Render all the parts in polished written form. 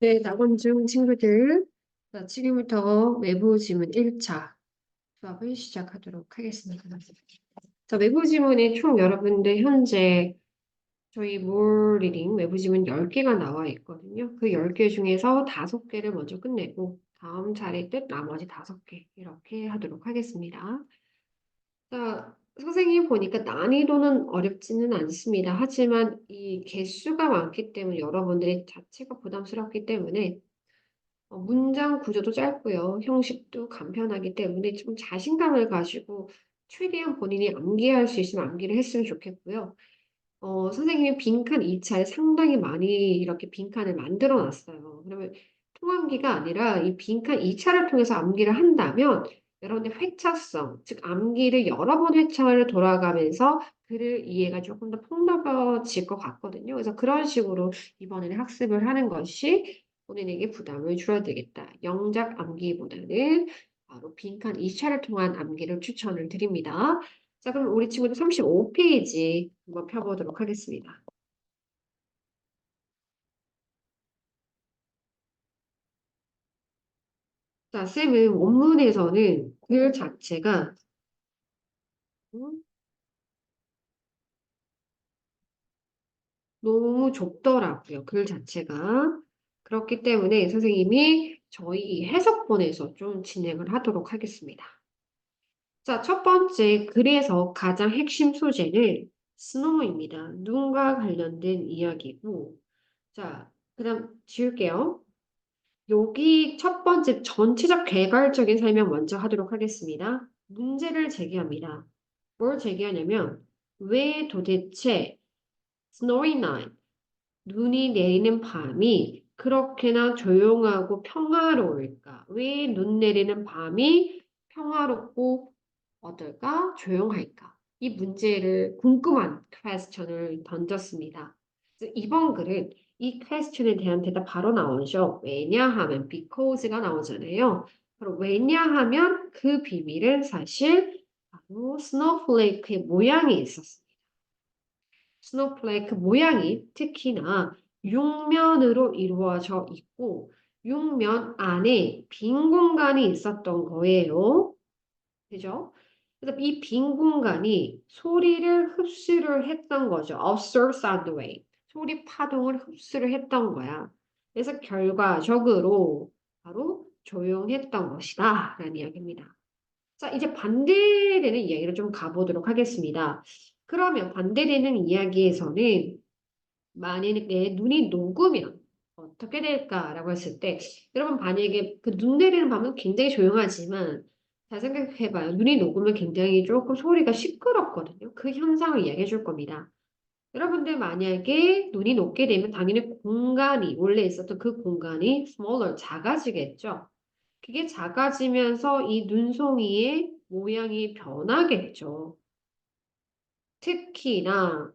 네, 낙원 중 친구들. 자, 지금부터 외부 지문 1차 수업을 시작하도록 하겠습니다. 자, 외부 지문이 총 여러분들 현재 저희 몰 리딩 외부 지문 10개가 나와 있거든요. 그 10개 중에서 5개를 먼저 끝내고 다음 차례 때 나머지 5개 이렇게 하도록 하겠습니다. 자, 선생님 보니까 난이도는 어렵지는 않습니다. 하지만 이 개수가 많기 때문에 여러분들이 자체가 부담스럽기 때문에 문장 구조도 짧고요. 형식도 간편하기 때문에 좀 자신감을 가지고 최대한 본인이 암기할 수 있으면 암기를 했으면 좋겠고요. 선생님이 빈칸 2차에 상당히 많이 이렇게 빈칸을 만들어 놨어요. 그러면 통암기가 아니라 이 빈칸 2차를 통해서 암기를 한다면 여러분의 회차성, 즉 암기를 여러 번 회차를 돌아가면서 글을 이해가 조금 더 폭넓어질 것 같거든요. 그래서 그런 식으로 이번에는 학습을 하는 것이 본인에게 부담을 줄어들겠다. 영작 암기보다는 바로 빈칸 2차를 통한 암기를 추천을 드립니다. 자, 그럼 우리 친구들 35페이지 한번 펴보도록 하겠습니다. 자, 쌤은 원문에서는 글 자체가 음, 너무 좁더라고요. 글 자체가. 그렇기 때문에 선생님이 저희 이 해석본에서 좀 진행을 하도록 하겠습니다. 자, 첫 번째 글에서 가장 핵심 소재는 스노우입니다. 눈과 관련된 이야기고, 자, 그다음 지울게요. 여기 첫 번째 전체적 개괄적인 설명 먼저 하도록 하겠습니다. 문제를 제기합니다. 뭘 제기하냐면 왜 도대체 Snowy Night, 눈이 내리는 밤이 그렇게나 조용하고 평화로울까? 왜 눈 내리는 밤이 평화롭고 어떨까? 조용할까? 이 문제를 궁금한 퀘스천을 던졌습니다. 그래서 이번 글은 이 퀘스천에 대한 대답 바로 나오죠. 왜냐하면 because가 나오잖아요. 그럼 왜냐하면 그 비밀은 사실 바로 스노우플레이크의 모양이 있었습니다. 스노우플레이크 모양이 특히나 육면으로 이루어져 있고 육면 안에 빈 공간이 있었던 거예요. 그죠? 그래서 이 빈 공간이 소리를 흡수를 했던 거죠. Observe sound wave. 소리 파동을 흡수를 했던 거야. 그래서 결과적으로 바로 조용했던 것이다. 라는 이야기입니다. 자, 이제 반대되는 이야기를 좀 가보도록 하겠습니다. 그러면 반대되는 이야기에서는 만약에 눈이 녹으면 어떻게 될까라고 했을 때 여러분 만약에 그 눈 내리는 밤은 굉장히 조용하지만 잘 생각해봐요. 눈이 녹으면 굉장히 조금 소리가 시끄럽거든요. 그 현상을 이야기해 줄 겁니다. 여러분들 만약에 눈이 녹게 되면 당연히 공간이 원래 있었던 그 공간이 smaller 작아지겠죠. 그게 작아지면서 이 눈송이의 모양이 변하겠죠. 특히나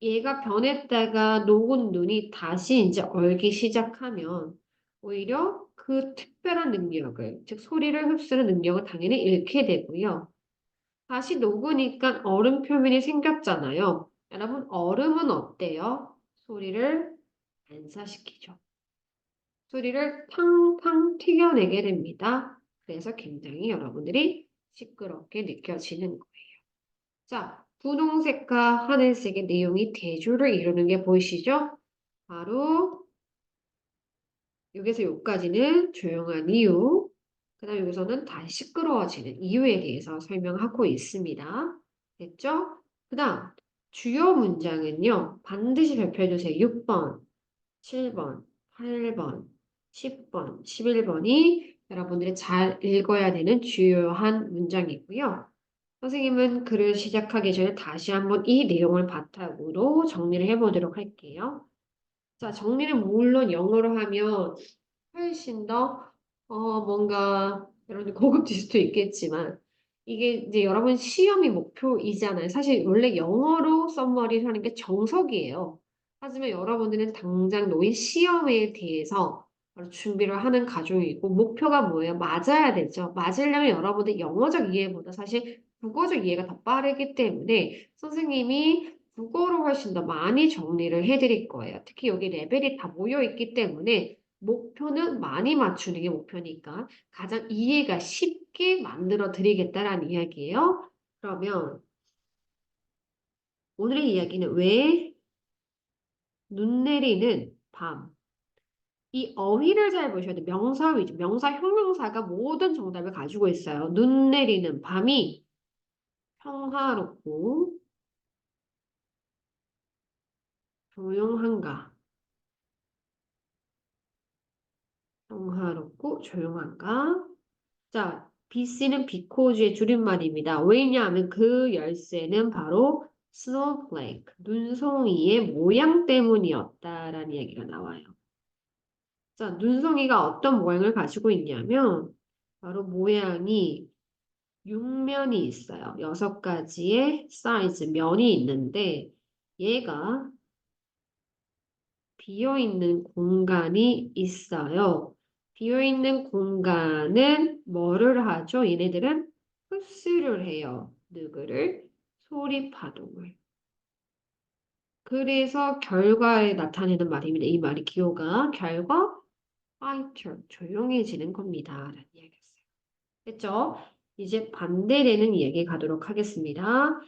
얘가 변했다가 녹은 눈이 다시 이제 얼기 시작하면 오히려 그 특별한 능력을, 즉 소리를 흡수하는 능력을 당연히 잃게 되고요. 다시 녹으니까 얼음 표면이 생겼잖아요. 여러분, 얼음은 어때요? 소리를 반사시키죠. 소리를 팡팡 튀겨내게 됩니다. 그래서 굉장히 여러분들이 시끄럽게 느껴지는 거예요. 자, 분홍색과 하늘색의 내용이 대조를 이루는 게 보이시죠? 바로 여기서 여기까지는 조용한 이유, 그 다음 여기서는 다시 시끄러워지는 이유에 대해서 설명하고 있습니다. 됐죠? 그 다음 주요 문장은요. 반드시 발표해주세요. 6번, 7번, 8번, 10번, 11번이 여러분들이 잘 읽어야 되는 주요한 문장이고요. 선생님은 글을 시작하기 전에 다시 한번 이 내용을 바탕으로 정리를 해보도록 할게요. 자, 정리는 물론 영어로 하면 훨씬 더, 뭔가, 여러분들 고급질 수도 있겠지만, 이게 이제 여러분 시험이 목표이잖아요. 사실 원래 영어로 썸머리를 하는 게 정석이에요. 하지만 여러분들은 당장 놓인 시험에 대해서 바로 준비를 하는 과정이고, 목표가 뭐예요? 맞아야 되죠. 맞으려면 여러분들 영어적 이해보다 사실 국어적 이해가 더 빠르기 때문에 선생님이 국어로 훨씬 더 많이 정리를 해드릴 거예요. 특히 여기 레벨이 다 모여 있기 때문에 목표는 많이 맞추는 게 목표니까 가장 이해가 쉽게 만들어 드리겠다라는 이야기예요. 그러면 오늘의 이야기는 왜 눈 내리는 밤. 이 어휘를 잘 보셔야 돼요. 명사 위주, 명사 형용사가 모든 정답을 가지고 있어요. 눈 내리는 밤이 평화롭고 조용한가? 평화롭고 조용한가? 자, BC는 because의 줄임말입니다. 왜냐하면 그 열쇠는 바로 snowflake, 눈송이의 모양 때문이었다라는 얘기가 나와요. 자, 눈송이가 어떤 모양을 가지고 있냐면 바로 모양이 6면이 있어요. 6가지의 사이즈 면이 있는데 얘가 비어있는 공간이 있어요. 비어있는 공간은 뭐를 하죠? 얘네들은 흡수를 해요. 누구를? 소리 파동을. 그래서 결과에 나타내는 말입니다. 이 말이 기호가 결과 quieter, 조용해지는 겁니다. 라는 이야기였어요. 됐죠? 이제 반대되는 이야기 가도록 하겠습니다.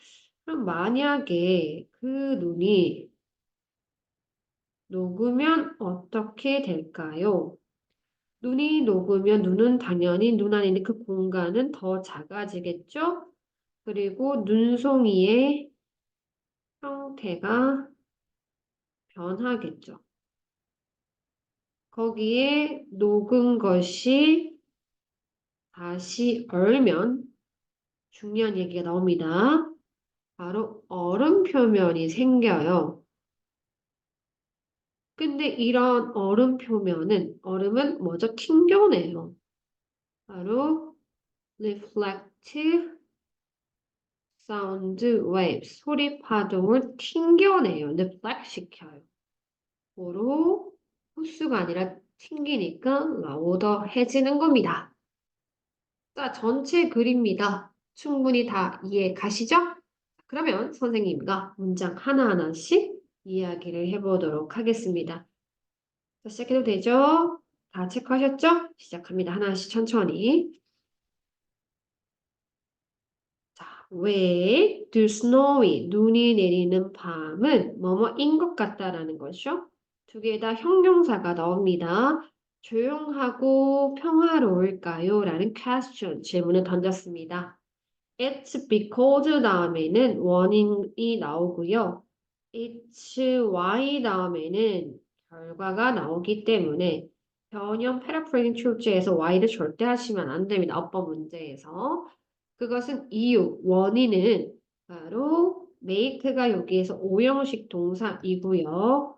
그럼 만약에 그 눈이 녹으면 어떻게 될까요? 눈이 녹으면 눈은 당연히 눈 안에 있는 그 공간은 더 작아지겠죠? 그리고 눈송이의 형태가 변하겠죠. 거기에 녹은 것이 다시 얼면 중요한 얘기가 나옵니다. 바로 얼음 표면이 생겨요. 근데 이런 얼음은 뭐죠? 튕겨내요. 바로 reflective sound waves, 소리 파동을 튕겨내요. reflect 시켜요. 뭐로? 흡수가 아니라 튕기니까 라우더해지는 겁니다. 자, 전체 글입니다. 충분히 다 이해 가시죠? 그러면 선생님과 문장 하나하나씩 이야기를 해보도록 하겠습니다. 자, 시작해도 되죠? 다 체크하셨죠? 시작합니다. 하나씩 천천히. 자, 왜 do snowy, 눈이 내리는 밤은 뭐뭐인 것 같다라는 거죠. 두 개 다 형용사가 나옵니다. 조용하고 평화로울까요? 라는 question, 질문을 던졌습니다. It's because 다음에는 원인이 나오고요. It's why 다음에는 결과가 나오기 때문에 변형 paraphrasing 출제에서 why를 절대 하시면 안 됩니다. 어법 문제에서. 그것은 이유, 원인은 바로 make가 여기에서 오형식 동사이고요.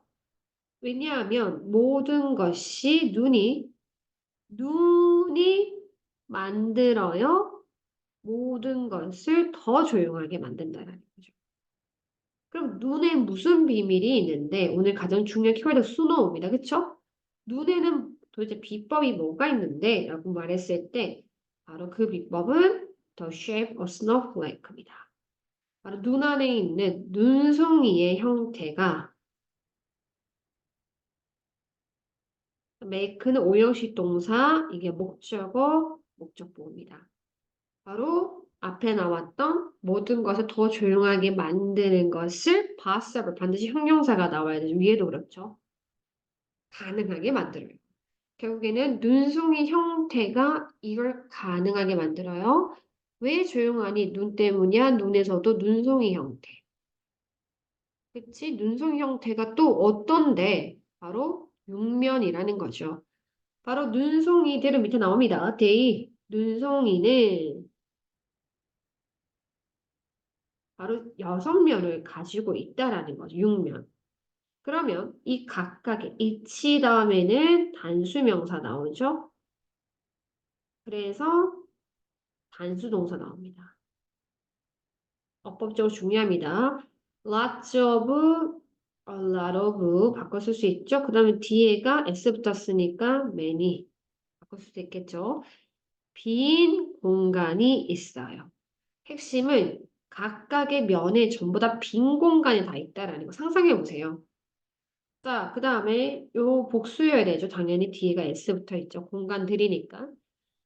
왜냐하면 모든 것이 눈이 만들어요. 모든 것을 더 조용하게 만든다는 거죠. 그럼 눈에 무슨 비밀이 있는데 오늘 가장 중요한 키워드 수노입니다. 그쵸? 눈에는 도대체 비법이 뭐가 있는데 라고 말했을 때 바로 그 비법은 the shape of snowflake입니다. 바로 눈 안에 있는 눈송이의 형태가 make는 오형식 동사, 이게 목적어, 목적보호입니다. 바로 앞에 나왔던 모든 것을 더 조용하게 만드는 것을 possible, 반드시 형용사가 나와야 되죠. 위에도 그렇죠. 가능하게 만들어요. 결국에는 눈송이 형태가 이걸 가능하게 만들어요. 왜 조용하니? 눈 때문이야? 눈에서도 눈송이 형태. 그치? 눈송이 형태가 또 어떤데? 바로 육면이라는 거죠. 바로 눈송이들은 밑에 나옵니다. 눈송이는 바로 6면을 가지고 있다라는 거죠. 6면. 그러면 이 각각의 이치 다음에는 단수명사 나오죠. 그래서 단수동사 나옵니다. 어법적으로 중요합니다. lots of, a lot of 바꿔 쓸 수 있죠. 그 다음에 뒤에가 s 붙었으니까 many 바꿔 쓸 수 있겠죠. 빈 공간이 있어요. 핵심은 각각의 면에 전부 다 빈 공간이 다 있다라는 거 상상해 보세요. 자, 그 다음에 요 복수여야 되죠. 당연히 뒤에가 S 붙어 있죠. 공간들이니까.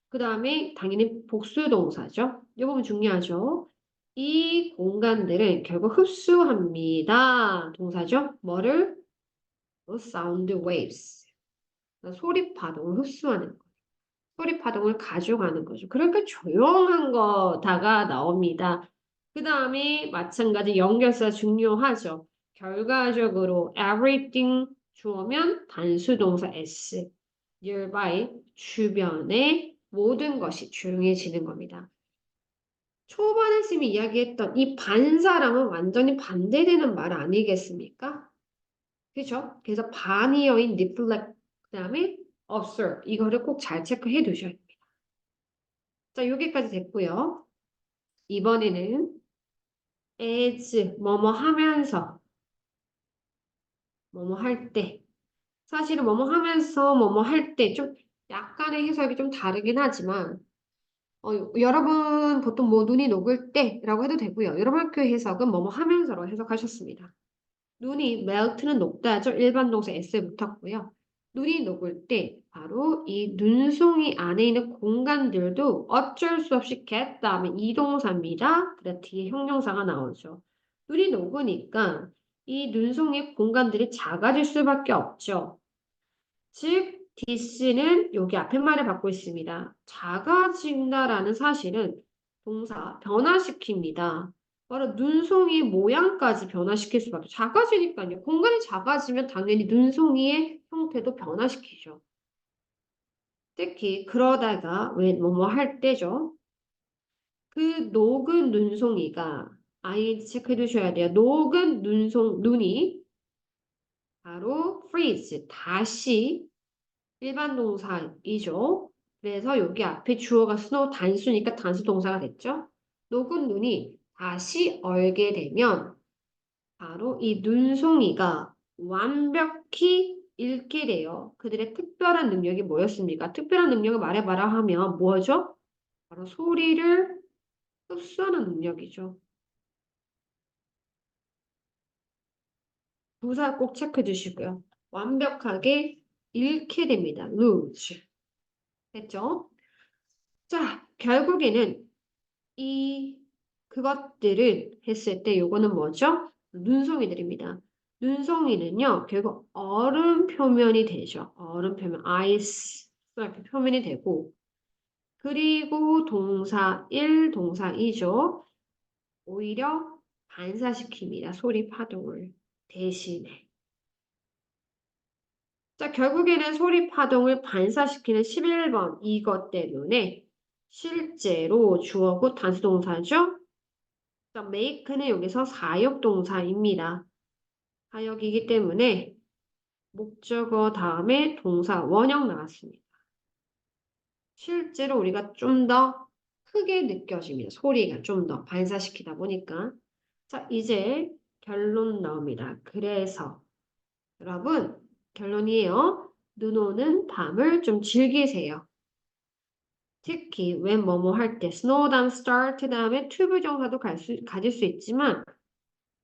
그 다음에 당연히 복수 동사죠. 이 부분 중요하죠. 이 공간들은 결국 흡수합니다. 동사죠. 뭐를? Sound waves. 소리 파동을 흡수하는 거. 소리 파동을 가져가는 거죠. 그러니까 조용한 거다가 나옵니다. 그 다음에 마찬가지 연결사 중요하죠. 결과적으로 everything 주어면 단수동사 s, nearby 주변의 모든 것이 조용해지는 겁니다. 초반에 쌤이 이야기했던 이 반사랑은 완전히 반대되는 말 아니겠습니까? 그죠? 그래서 반이어인 reflect, 그 다음에 observe 이거를 꼭 잘 체크해 두셔야 돼요. 자, 여기까지 됐고요. 이번에는 as, 뭐뭐 하면서, 뭐뭐 할 때. 사실은 뭐뭐 하면서, 뭐뭐 할 때 좀 약간의 해석이 좀 다르긴 하지만 여러분 보통 뭐 눈이 녹을 때라고 해도 되고요. 여러분 학교 해석은 뭐뭐 하면서로 해석하셨습니다. 눈이 melt는 녹다죠. 일반 동사 s에 붙었고요. 눈이 녹을 때 바로 이 눈송이 안에 있는 공간들도 어쩔 수 없이 get 다음에 이동사입니다. 그래 뒤에 형용사가 나오죠. 눈이 녹으니까 이 눈송이 공간들이 작아질 수밖에 없죠. 즉 this는 여기 앞에 말을 받고 있습니다. 작아진다라는 사실은 동사 변화시킵니다. 바로 눈송이 모양까지 변화시킬 수밖에 작아지니까요. 공간이 작아지면 당연히 눈송이의 형태도 변화시키죠. 특히 그러다가 왜 뭐뭐 할 때죠. 그 녹은 눈송이가 ing 체크해 두셔야 돼요. 녹은 눈이 바로 freeze 다시 일반 동사이죠. 그래서 여기 앞에 주어가 snow 단수니까 단수 동사가 됐죠. 녹은 눈이 다시 얼게 되면 바로 이 눈송이가 완벽히 읽게 돼요. 그들의 특별한 능력이 뭐였습니까? 특별한 능력을 말해봐라 하면 뭐죠? 바로 소리를 흡수하는 능력이죠. 부사 꼭 체크해 주시고요. 완벽하게 읽게 됩니다. lose. 됐죠? 자, 결국에는 이 그것들을 했을 때 요거는 뭐죠? 눈송이들입니다. 눈송이는요, 결국 얼음 표면이 되죠. 얼음 표면, 아이스 이렇게 표면이 되고 그리고 동사 1, 동사 2죠. 오히려 반사시킵니다. 소리 파동을 대신에. 자, 결국에는 소리 파동을 반사시키는 11번 이것 때문에 실제로 주어고 단수동사죠. 자, make는 여기서 사역동사입니다. 사역이기 때문에 목적어 다음에 동사 원형 나왔습니다. 실제로 우리가 좀 더 크게 느껴집니다. 소리가 좀 더 반사시키다 보니까. 자, 이제 결론 나옵니다. 그래서 여러분 결론이에요. 눈 오는 밤을 좀 즐기세요. 특히 when 뭐뭐 할 때 slow down, start 다음에 to 부정사도 가질 수 있지만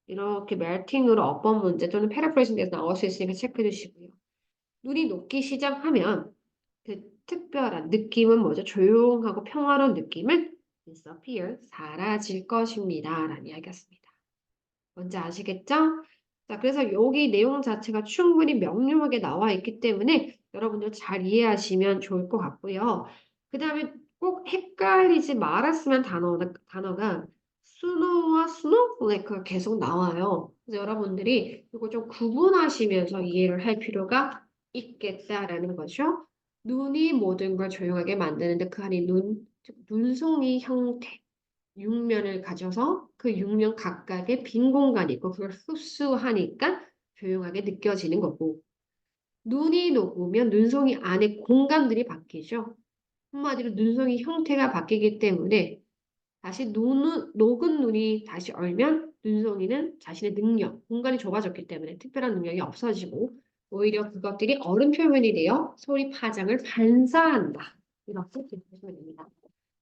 이렇게 멜팅으로 어법 문제 또는 패러프레이징에서 나올 수 있으니까 체크해 주시고요. 눈이 녹기 시작하면 그 특별한 느낌은 뭐죠? 조용하고 평화로운 느낌은 disappear, 사라질 것입니다. 라는 이야기였습니다. 뭔지 아시겠죠? 자, 그래서 여기 내용 자체가 충분히 명료하게 나와 있기 때문에 여러분들 잘 이해하시면 좋을 것 같고요. 그 다음에 꼭 헷갈리지 말았으면 단어가 스노우와 스노우플레이크가 계속 나와요. 그래서 여러분들이 이거 좀 구분하시면서 이해를 할 필요가 있겠다라는 거죠. 눈이 모든 걸 조용하게 만드는데 그 안에 즉 눈송이 형태. 육면을 가져서 그 육면 각각의 빈 공간이 있고 그걸 흡수하니까 조용하게 느껴지는 거고 눈이 녹으면 눈송이 안에 공간들이 바뀌죠. 한마디로 눈송이 형태가 바뀌기 때문에 다시 녹은 눈이 다시 얼면 눈송이는 자신의 능력, 공간이 좁아졌기 때문에 특별한 능력이 없어지고 오히려 그것들이 얼음 표면이 되어 소리 파장을 반사한다. 이렇게 보시면 됩니다.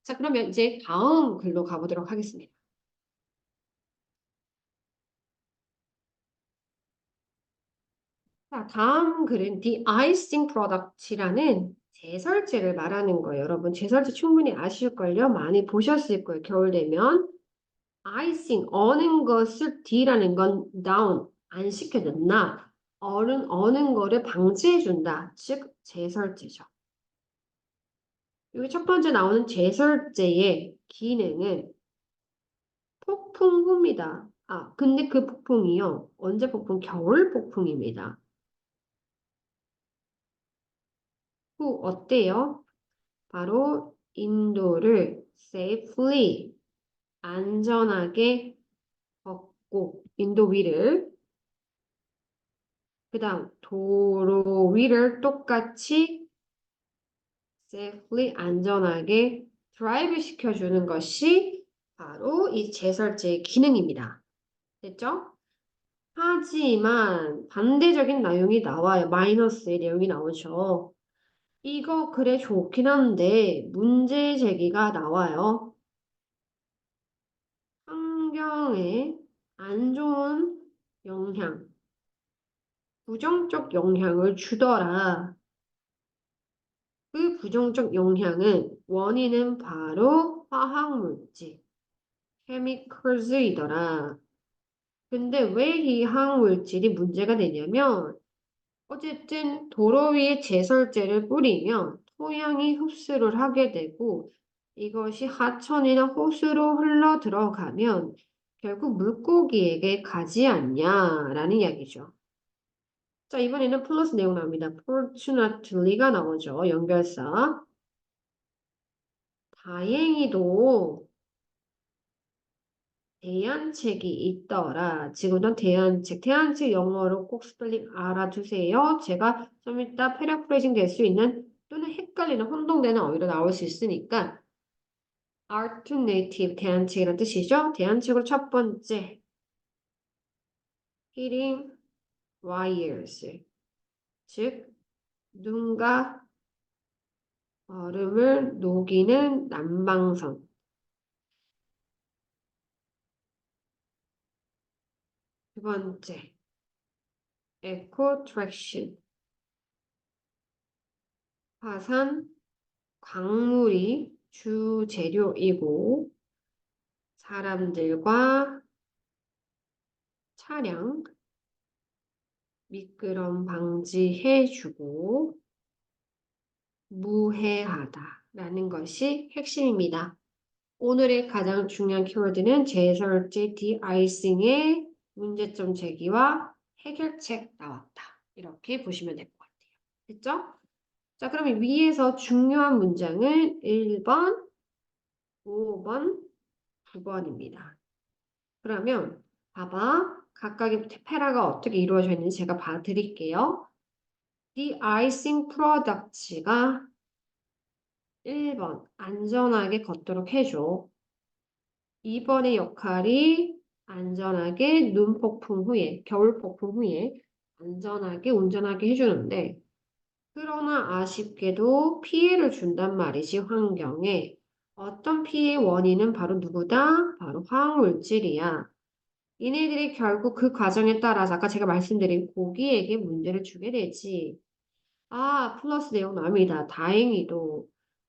자, 그러면 이제 다음 글로 가보도록 하겠습니다. 자, 다음 글은 The Icing Product이라는 제설제를 말하는 거예요. 여러분, 제설제 충분히 아실걸요? 많이 보셨을 거예요. 겨울 되면. icing, 어는 것을 D라는 건 down, 안 시켜준다. 어는 거를 방지해준다. 즉, 제설제죠. 여기 첫 번째 나오는 제설제의 기능은 폭풍 후입니다. 아, 근데 그 폭풍이요. 언제 폭풍? 겨울 폭풍입니다. 후 어때요? 바로 인도를 safely, 안전하게 걷고, 인도 위를, 그 다음 도로 위를 똑같이 safely, 안전하게 드라이브 시켜주는 것이 바로 이 제설제의 기능입니다. 됐죠? 하지만 반대적인 내용이 나와요. 마이너스의 내용이 나오죠. 이거 그래 좋긴 한데 문제 제기가 나와요. 환경에 안 좋은 영향, 부정적 영향을 주더라. 그 부정적 영향은 원인은 바로 화학물질, chemicals이더라. 근데 왜 이 화학물질이 문제가 되냐면 어쨌든 도로 위에 제설제를 뿌리면 토양이 흡수를 하게 되고 이것이 하천이나 호수로 흘러 들어가면 결국 물고기에게 가지 않냐라는 이야기죠. 자, 이번에는 플러스 내용 나옵니다. fortunately가 나오죠. 연결사. 다행히도 대안책이 있더라. 지금은 대안책. 대안책 영어로 꼭 스펠링 알아두세요. 제가 좀 이따 패러프레이징 될 수 있는 또는 헷갈리는 혼동되는 어휘로 나올 수 있으니까 alternative 대안책이라는 뜻이죠. 대안책으로 첫 번째 heating wires 즉 눈과 얼음을 녹이는 난방선. 두 번째 eco traction 화산 광물이 주재료이고 사람들과 차량 미끄럼 방지해주고 무해하다라는 것이 핵심입니다. 오늘의 가장 중요한 키워드는 제설제 디아이싱의 문제점 제기와 해결책 나왔다. 이렇게 보시면 될 것 같아요. 됐죠? 자, 그러면 위에서 중요한 문장은 1번, 5번, 9번입니다. 그러면 봐봐. 각각의 패라가 어떻게 이루어져 있는지 제가 봐드릴게요. The icing products가 1번 안전하게 걷도록 해줘. 2번의 역할이 안전하게 눈폭풍 후에, 겨울 폭풍 후에 안전하게 운전하게 해주는데 그러나 아쉽게도 피해를 준단 말이지 환경에. 어떤 피해 원인은 바로 누구다? 바로 화학물질이야. 이네들이 결국 그 과정에 따라서 아까 제가 말씀드린 고기에게 문제를 주게 되지. 아, 플러스 내용 나옵니다. 다행히도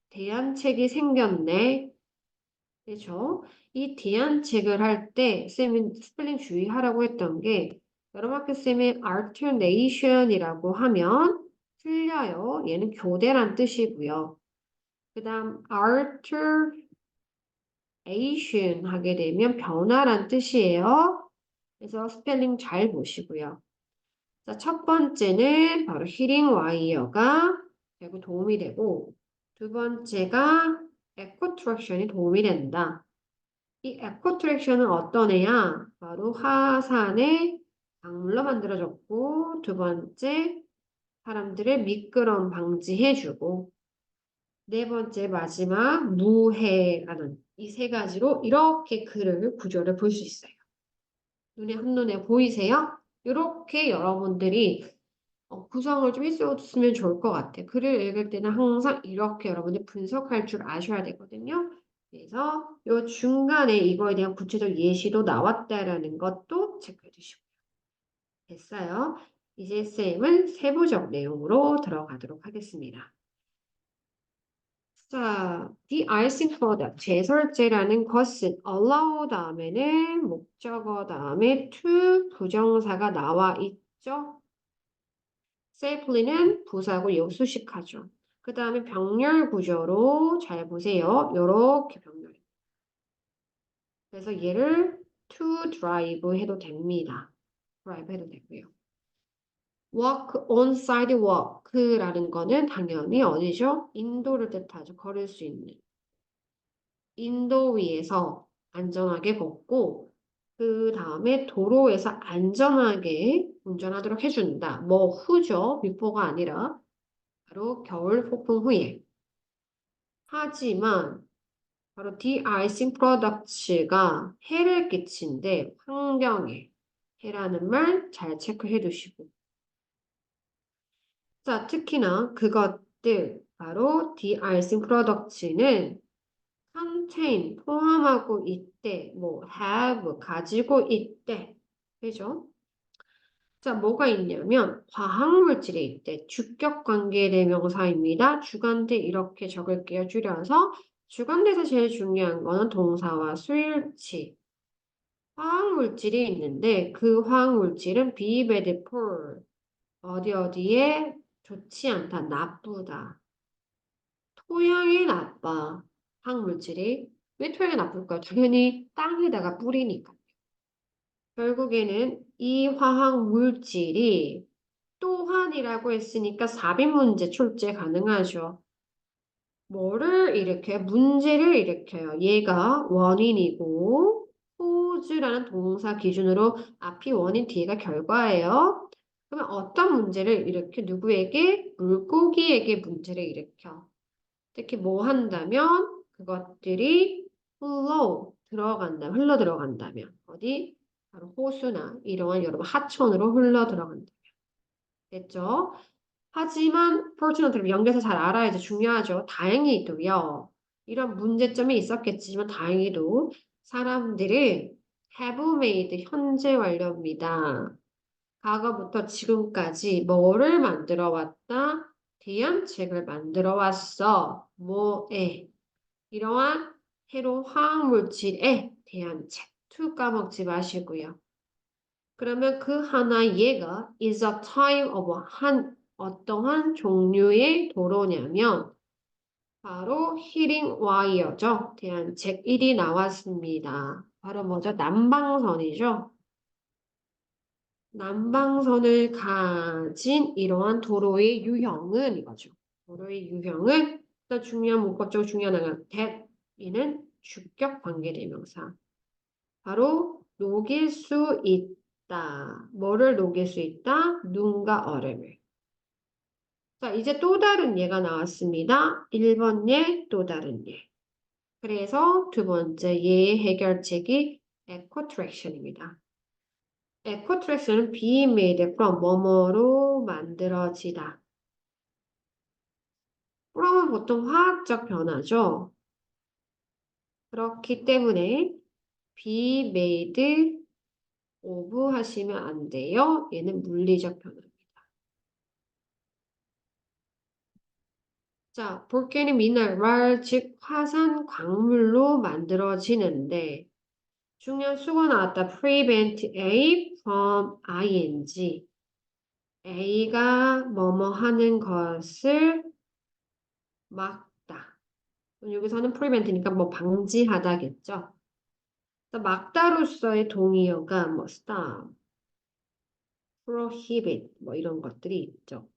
대안책이 생겼네. 그렇죠? 이 대안책을 할 때 쌤이 스펠링 주의하라고 했던 게 여러 학교 쌤이 alternation이라고 하면 틀려요. 얘는 교대란 뜻이고요. 그 다음 alteration 하게 되면 변화란 뜻이에요. 그래서 스펠링 잘 보시고요. 자, 첫 번째는 바로 히링 와이어가 결국 도움이 되고 두 번째가 에코 트랙션이 도움이 된다. 이 에코 트랙션은 어떤 애야? 바로 화산의 강물로 만들어졌고 두 번째 사람들의 미끄럼 방지해주고 네 번째 마지막 무해라는 이 세 가지로 이렇게 글을 구조를 볼 수 있어요. 눈에 한눈에 보이세요? 이렇게 여러분들이 구성을 좀 해주셨으면 좋을 것 같아요. 글을 읽을 때는 항상 이렇게 여러분이 분석할 줄 아셔야 되거든요. 그래서 이 중간에 이거에 대한 구체적 예시도 나왔다라는 것도 체크해 주시고 됐어요. 이제 쌤은 세부적 내용으로 들어가도록 하겠습니다. 자, the icing product, 제설제라는 것은 allow 다음에는 목적어 다음에 to 부정사가 나와 있죠. safely는 부사고 요 수식하죠. 그 다음에 병렬 구조로 잘 보세요. 요렇게 병렬. 그래서 얘를 to drive 해도 됩니다. drive 해도 되고요. walk on sidewalk라는 거는 당연히 어디죠? 인도를 뜻하죠. 걸을 수 있는. 인도 위에서 안전하게 걷고 그 다음에 도로에서 안전하게 운전하도록 해준다. 뭐 후죠. 비포가 아니라 바로 겨울 폭풍 후에. 하지만 바로 de-icing products가 해를 끼친데 환경에 해라는 말 잘 체크해 두시고 자 특히나 그것들 바로 de-icing products는 contain 포함하고 있대 뭐 have 가지고 있대 그죠? 자 뭐가 있냐면 화학물질이 있대 주격관계대명사입니다. 주관대 이렇게 적을게요. 줄여서 주관대에서 제일 중요한 거는 동사와 수일치 화학물질이 있는데 그 화학물질은 be bad for 어디 어디에 좋지 않다, 나쁘다. 토양이 나빠. 화학물질이 왜 토양이 나쁠까요? 당연히 땅에다가 뿌리니까. 결국에는 이 화학물질이 또한이라고 했으니까 삽입 문제 출제 가능하죠. 뭐를 일으켜요? 문제를 일으켜요. 얘가 원인이고 cause라는 동사 기준으로 앞이 원인, 뒤가 결과예요. 그러면 어떤 문제를 일으켜? 누구에게? 물고기에게 문제를 일으켜. 특히 뭐 한다면 그것들이 흘러 들어간다면 어디? 바로 호수나 이러한 여러분 하천으로 흘러 들어간다면 됐죠? 하지만 fortunately 연결해서 잘 알아야지 중요하죠. 다행히도요. 이런 문제점이 있었겠지만 다행히도 사람들은 have made 현재 완료입니다. 과거부터 지금까지 뭐를 만들어 왔다? 대안책을 만들어 왔어. 뭐에? 이러한 해로 화학물질에 대안책. to 까먹지 마시고요. 그러면 그 하나 얘가 is a type of 어떠한 종류의 도로냐면 바로 히링 와이어죠. 대안책 1이 나왔습니다. 바로 뭐죠? 남방선이죠. 남방선을 가진 이러한 도로의 유형은 이거죠. 도로의 유형은 또 중요한 문법적으로 중요한 하나 that이는 주격 관계대명사. 바로 녹일 수 있다. 뭐를 녹일 수 있다? 눈과 얼음을. 자, 이제 또 다른 예가 나왔습니다. 1번 예, 또 다른 예. 그래서 두 번째 예의 해결책이 equatraction입니다. equatraction은 be made from 뭐뭐로 만들어지다. from은 보통 화학적 변화죠. 그렇기 때문에 be made of 하시면 안 돼요. 얘는 물리적 변화. 자, 볼케닉 미네랄, 즉 화산 광물로 만들어지는데 중요한 수가 나왔다. prevent A from ing. A가 뭐뭐 하는 것을 막다. 여기서는 prevent니까 뭐 방지하다겠죠. 막다로서의 동의어가 뭐 stop, prohibit 뭐 이런 것들이 있죠.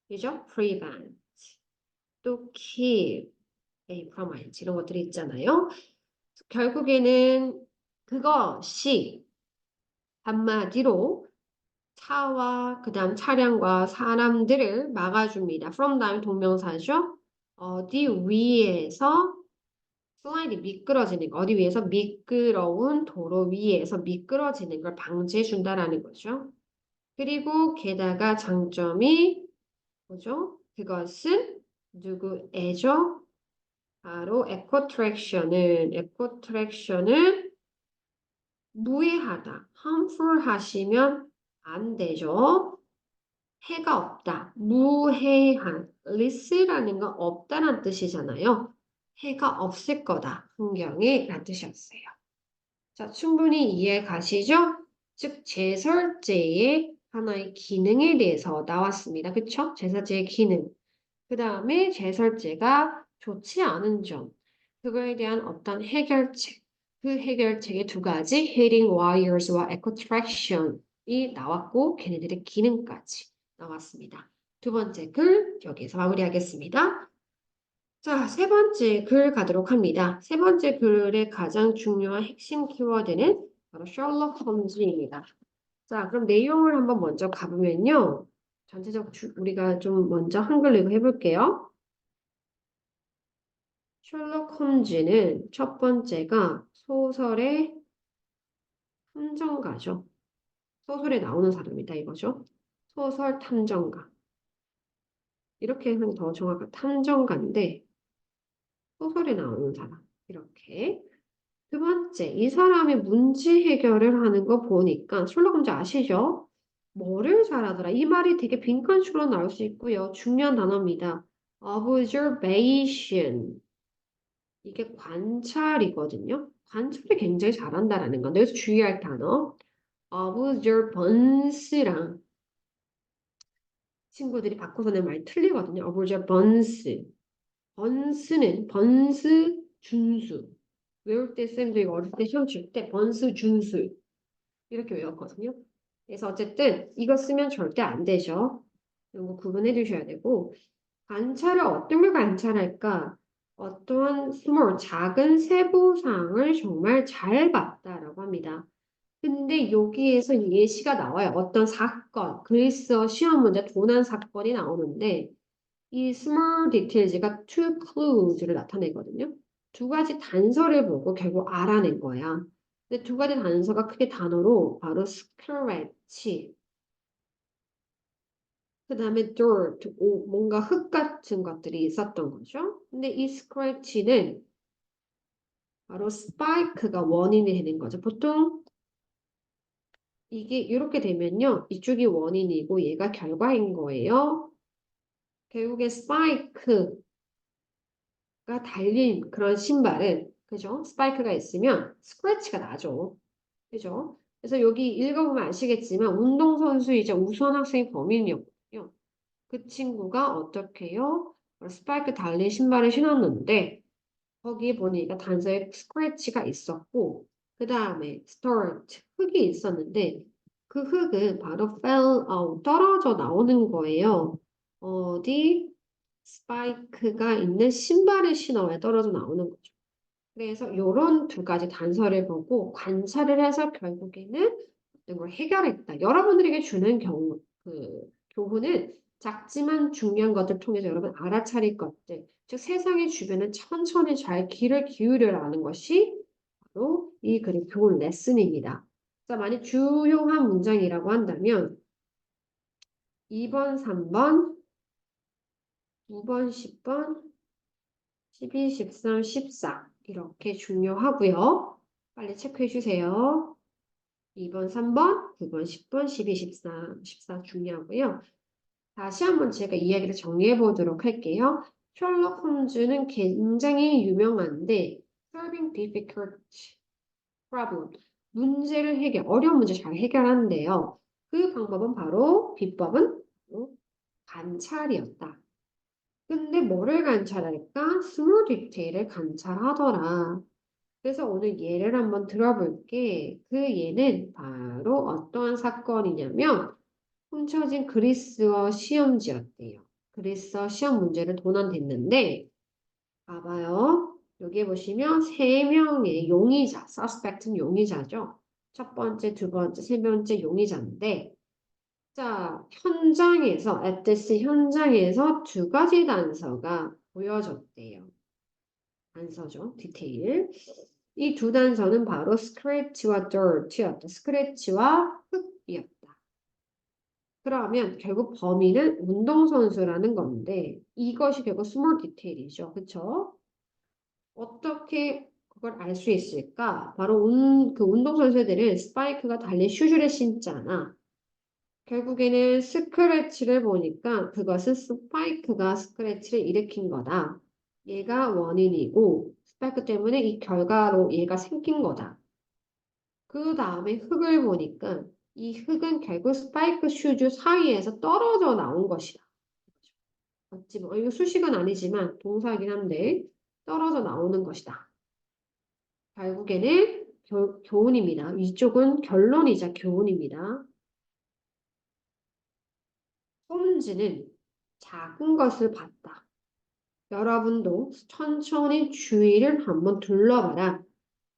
그죠? prevent, 또 keep, A from ing 이런 것들이 있잖아요. 결국에는 그것이 한마디로 차와 그다음 차량과 사람들을 막아줍니다. from 다음에 동명사죠. 어디 위에서 슬라이드 미끄러지는 거, 어디 위에서 미끄러운 도로 위에서 미끄러지는 걸 방지해준다라는 거죠. 그리고 게다가 장점이 뭐죠? 그것은 누구애죠? 바로 에코트랙션은 무해하다, harmful 하시면 안 되죠. 해가 없다. 무해한. less라는 건 없다란 뜻이잖아요. 해가 없을 거다. 풍경에 라는 뜻이었어요. 자, 충분히 이해 가시죠? 즉, 제설제의 하나의 기능에 대해서 나왔습니다. 그쵸? 제설제의 기능. 그 다음에 제설제가 좋지 않은 점. 그거에 대한 어떤 해결책. 그 해결책의 두 가지, heating wires와 echo traction이 나왔고, 걔네들의 기능까지 나왔습니다. 두 번째 글 여기서 마무리하겠습니다. 자, 세 번째 글 가도록 합니다. 세 번째 글의 가장 중요한 핵심 키워드는 바로 셜록 홈즈입니다. 자, 그럼 내용을 한번 먼저 가보면요. 전체적으로 우리가 좀 먼저 한글로 이거 해볼게요. 셜록 홈즈는 첫 번째가 소설의 탐정가죠. 소설에 나오는 사람이다 이거죠. 소설 탐정가. 이렇게 하면 더 정확한 탐정가인데 소설에 나오는 사람. 이렇게. 두 번째, 이 사람이 문제 해결을 하는 거 보니까 셜록 홈즈 아시죠? 뭐를 잘하더라? 이 말이 되게 빈칸추로 나올 수 있고요. 중요한 단어입니다. observation. 이게 관찰이거든요. 관찰을 굉장히 잘한다라는 건데 여기서 주의할 단어 observance랑 친구들이 바꿔서 내면 많이 틀리거든요. observance. 번스는 번스 준수. 외울 때 쌤도 이거 어릴 때 시험 칠 때 번스 준수 이렇게 외웠거든요. 그래서 어쨌든 이거 쓰면 절대 안 되죠. 이런 거 구분해 주셔야 되고 관찰을 어떤 걸 관찰할까? 어떠한 small, 작은 세부사항을 정말 잘 봤다라고 합니다. 근데 여기에서 예시가 나와요. 어떤 사건, 그리스어 시험 문제 도난 사건이 나오는데 이 small details가 two clues를 나타내거든요. 두 가지 단서를 보고 결국 알아낸 거야. 근데 두 가지 단서가 크게 단어로 바로 scratch, 그 다음에 dirt, 뭔가 흙 같은 것들이 있었던 거죠. 근데 이 scratch는 바로 spike가 원인이 되는 거죠. 보통 이게 이렇게 되면요. 이쪽이 원인이고 얘가 결과인 거예요. 결국에 spike가 달린 그런 신발은 그죠? 스파이크가 있으면 스크래치가 나죠. 그죠? 그래서 여기 읽어보면 아시겠지만 운동선수이자 우수한 학생의 범인이었거든요. 그 친구가 어떻게 해요? 스파이크 달린 신발을 신었는데 거기에 보니까 단서에 스크래치가 있었고 그 다음에 start 흙이 있었는데 그 흙은 바로 fell out 떨어져 나오는 거예요. 어디 스파이크가 있는 신발을 신어야 떨어져 나오는 거죠. 그래서 이런 두 가지 단서를 보고 관찰을 해서 결국에는 어떤 걸 해결했다. 여러분들에게 주는 경우, 교훈은 작지만 중요한 것들 통해서 여러분 알아차릴 것들, 즉 세상의 주변은 천천히 잘 귀를 기울여라는 것이 바로 이 글의 교훈 레슨입니다. 자, 만약 주요한 문장이라고 한다면 2번, 3번, 9번, 10번, 12, 13, 14 이렇게 중요하고요. 빨리 체크해 주세요. 2번, 3번, 9번, 10번, 12, 13, 14 중요하고요. 다시 한번 제가 이야기를 정리해 보도록 할게요. 셜록 홈즈는 굉장히 유명한데 solving difficult problem, 문제를 어려운 문제 잘 해결하는데요. 그 방법은 바로 비법은 바로 관찰이었다. 근데 뭐를 관찰할까? 스몰 디테일을 관찰하더라. 그래서 오늘 예를 한번 들어볼게. 그 예는 바로 어떠한 사건이냐면 훔쳐진 그리스어 시험지였대요. 그리스어 시험 문제를 도난됐는데 봐봐요. 여기 보시면 세 명의 용의자, suspect는 용의자죠. 첫 번째, 두 번째, 세 번째 용의자인데 자, 현장에서, at this 현장에서 두 가지 단서가 보여졌대요. 단서죠, 디테일. 이 두 단서는 바로 scratch와 dirt였다. scratch와 흙이었다. 그러면 결국 범인은 운동선수라는 건데 이것이 결국 small detail이죠. 그쵸? 어떻게 그걸 알 수 있을까? 바로 그 운동선수들은 스파이크가 달린 슈즈를 신잖아. 결국에는 스크래치를 보니까 그것은 스파이크가 스크래치를 일으킨 거다. 얘가 원인이고 스파이크 때문에 이 결과로 얘가 생긴 거다. 그 다음에 흙을 보니까 이 흙은 결국 스파이크 슈즈 사이에서 떨어져 나온 것이다. 맞지? 뭐 이거 수식은 아니지만 동사이긴 한데 떨어져 나오는 것이다. 결국에는 교훈입니다. 이쪽은 결론이자 교훈입니다. 홈즈는 작은 것을 봤다. 여러분도 천천히 주위를 한번 둘러봐라.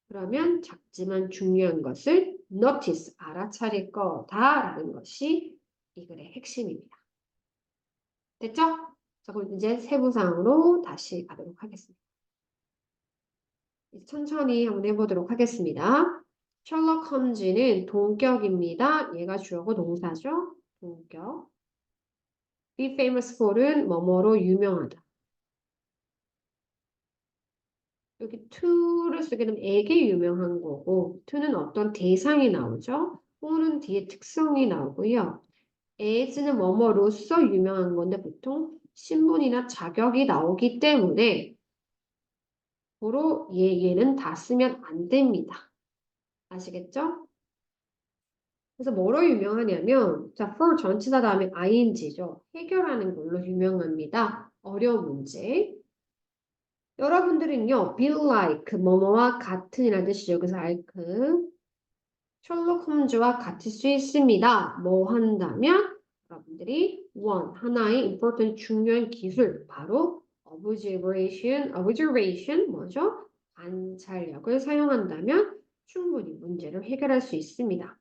그러면 작지만 중요한 것을 notice, 알아차릴 거다라는 것이 이 글의 핵심입니다. 됐죠? 자, 그럼 이제 세부사항으로 다시 가도록 하겠습니다. 천천히 한번 해보도록 하겠습니다. 셜록 홈즈는 동격입니다. 얘가 주어고 동사죠. 동격. Be famous for은 뭐뭐로 유명하다. 여기 to를 쓰게 되면 에게 유명한 거고 to는 어떤 대상이 나오죠. for는 뒤에 특성이 나오고요. as는 뭐뭐로서 유명한 건데 보통 신분이나 자격이 나오기 때문에 고로 얘는 다 쓰면 안 됩니다. 아시겠죠? 그래서 뭐로 유명하냐면 자, for 전치사 다음에 ing죠. 해결하는 걸로 유명합니다. 어려운 문제. 여러분들은요, be like, 뭐뭐와 같은이라는 뜻이죠. 그래서 like, 셜록 홈즈와 같을 수 있습니다. 뭐 한다면 여러분들이 one, 하나의 important 중요한 기술, 바로 observation 뭐죠? 관찰력을 사용한다면 충분히 문제를 해결할 수 있습니다.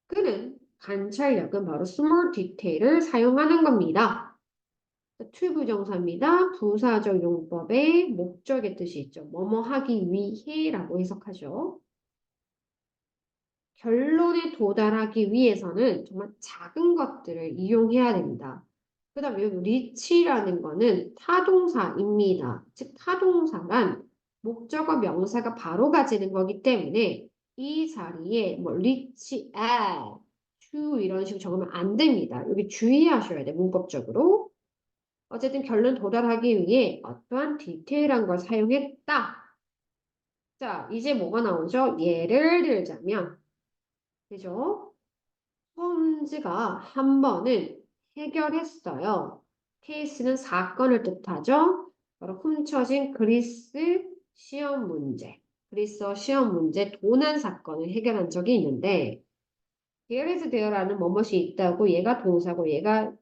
그는 관찰력은 바로 small detail을 사용하는 겁니다. to 부정사입니다. 부사적 용법의 목적의 뜻이 있죠. 뭐뭐 하기 위해라고 해석하죠. 결론에 도달하기 위해서는 정말 작은 것들을 이용해야 됩니다. 그 다음에 reach라는 거는 타동사입니다. 즉 타동사란 목적어 명사가 바로 가지는 거기 때문에 이 자리에 뭐 reach at, to 이런 식으로 적으면 안 됩니다. 여기 주의하셔야 돼요. 문법적으로. 어쨌든 결론 도달하기 위해 어떠한 디테일한 걸 사용했다. 자, 이제 뭐가 나오죠? 예를 들자면 그죠? 홈즈가 한 번은 해결했어요. 케이스는 사건을 뜻하죠. 바로 훔쳐진 그리스 시험 문제. 그리스어 시험 문제 도난 사건을 해결한 적이 있는데 here is there라는 뭐뭇이 있다고 얘가 동사고 얘가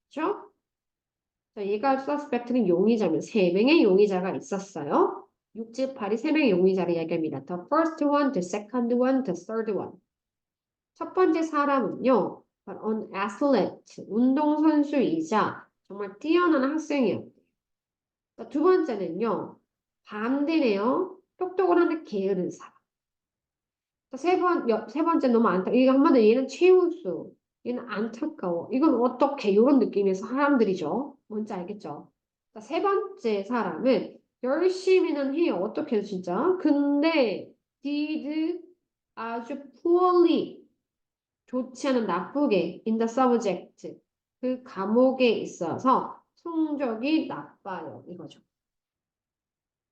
주어죠. 자, 얘가 suspect는 용의자면 세 명의 용의자가 있었어요. 6, 8이 세 명의 용의자를 얘기합니다. The first one, the second one, the third one. 첫 번째 사람은요, an athlete, 운동선수이자 정말 뛰어난 학생이었대요. 두 번째는요, 반대네요. 똑똑을 하는데 게으른 사람. 세 번째 너무 이거 한마디로 얘는 최우수, 얘는 안타까워. 이건 어떻게, 이런 느낌에서 사람들이죠. 뭔지 알겠죠? 세 번째 사람은 열심히는 해요. 어떻게 해요, 진짜? 근데 did 아주 poorly 좋지 않은 나쁘게 in the subject 그 과목에 있어서 성적이 나빠요. 이거죠.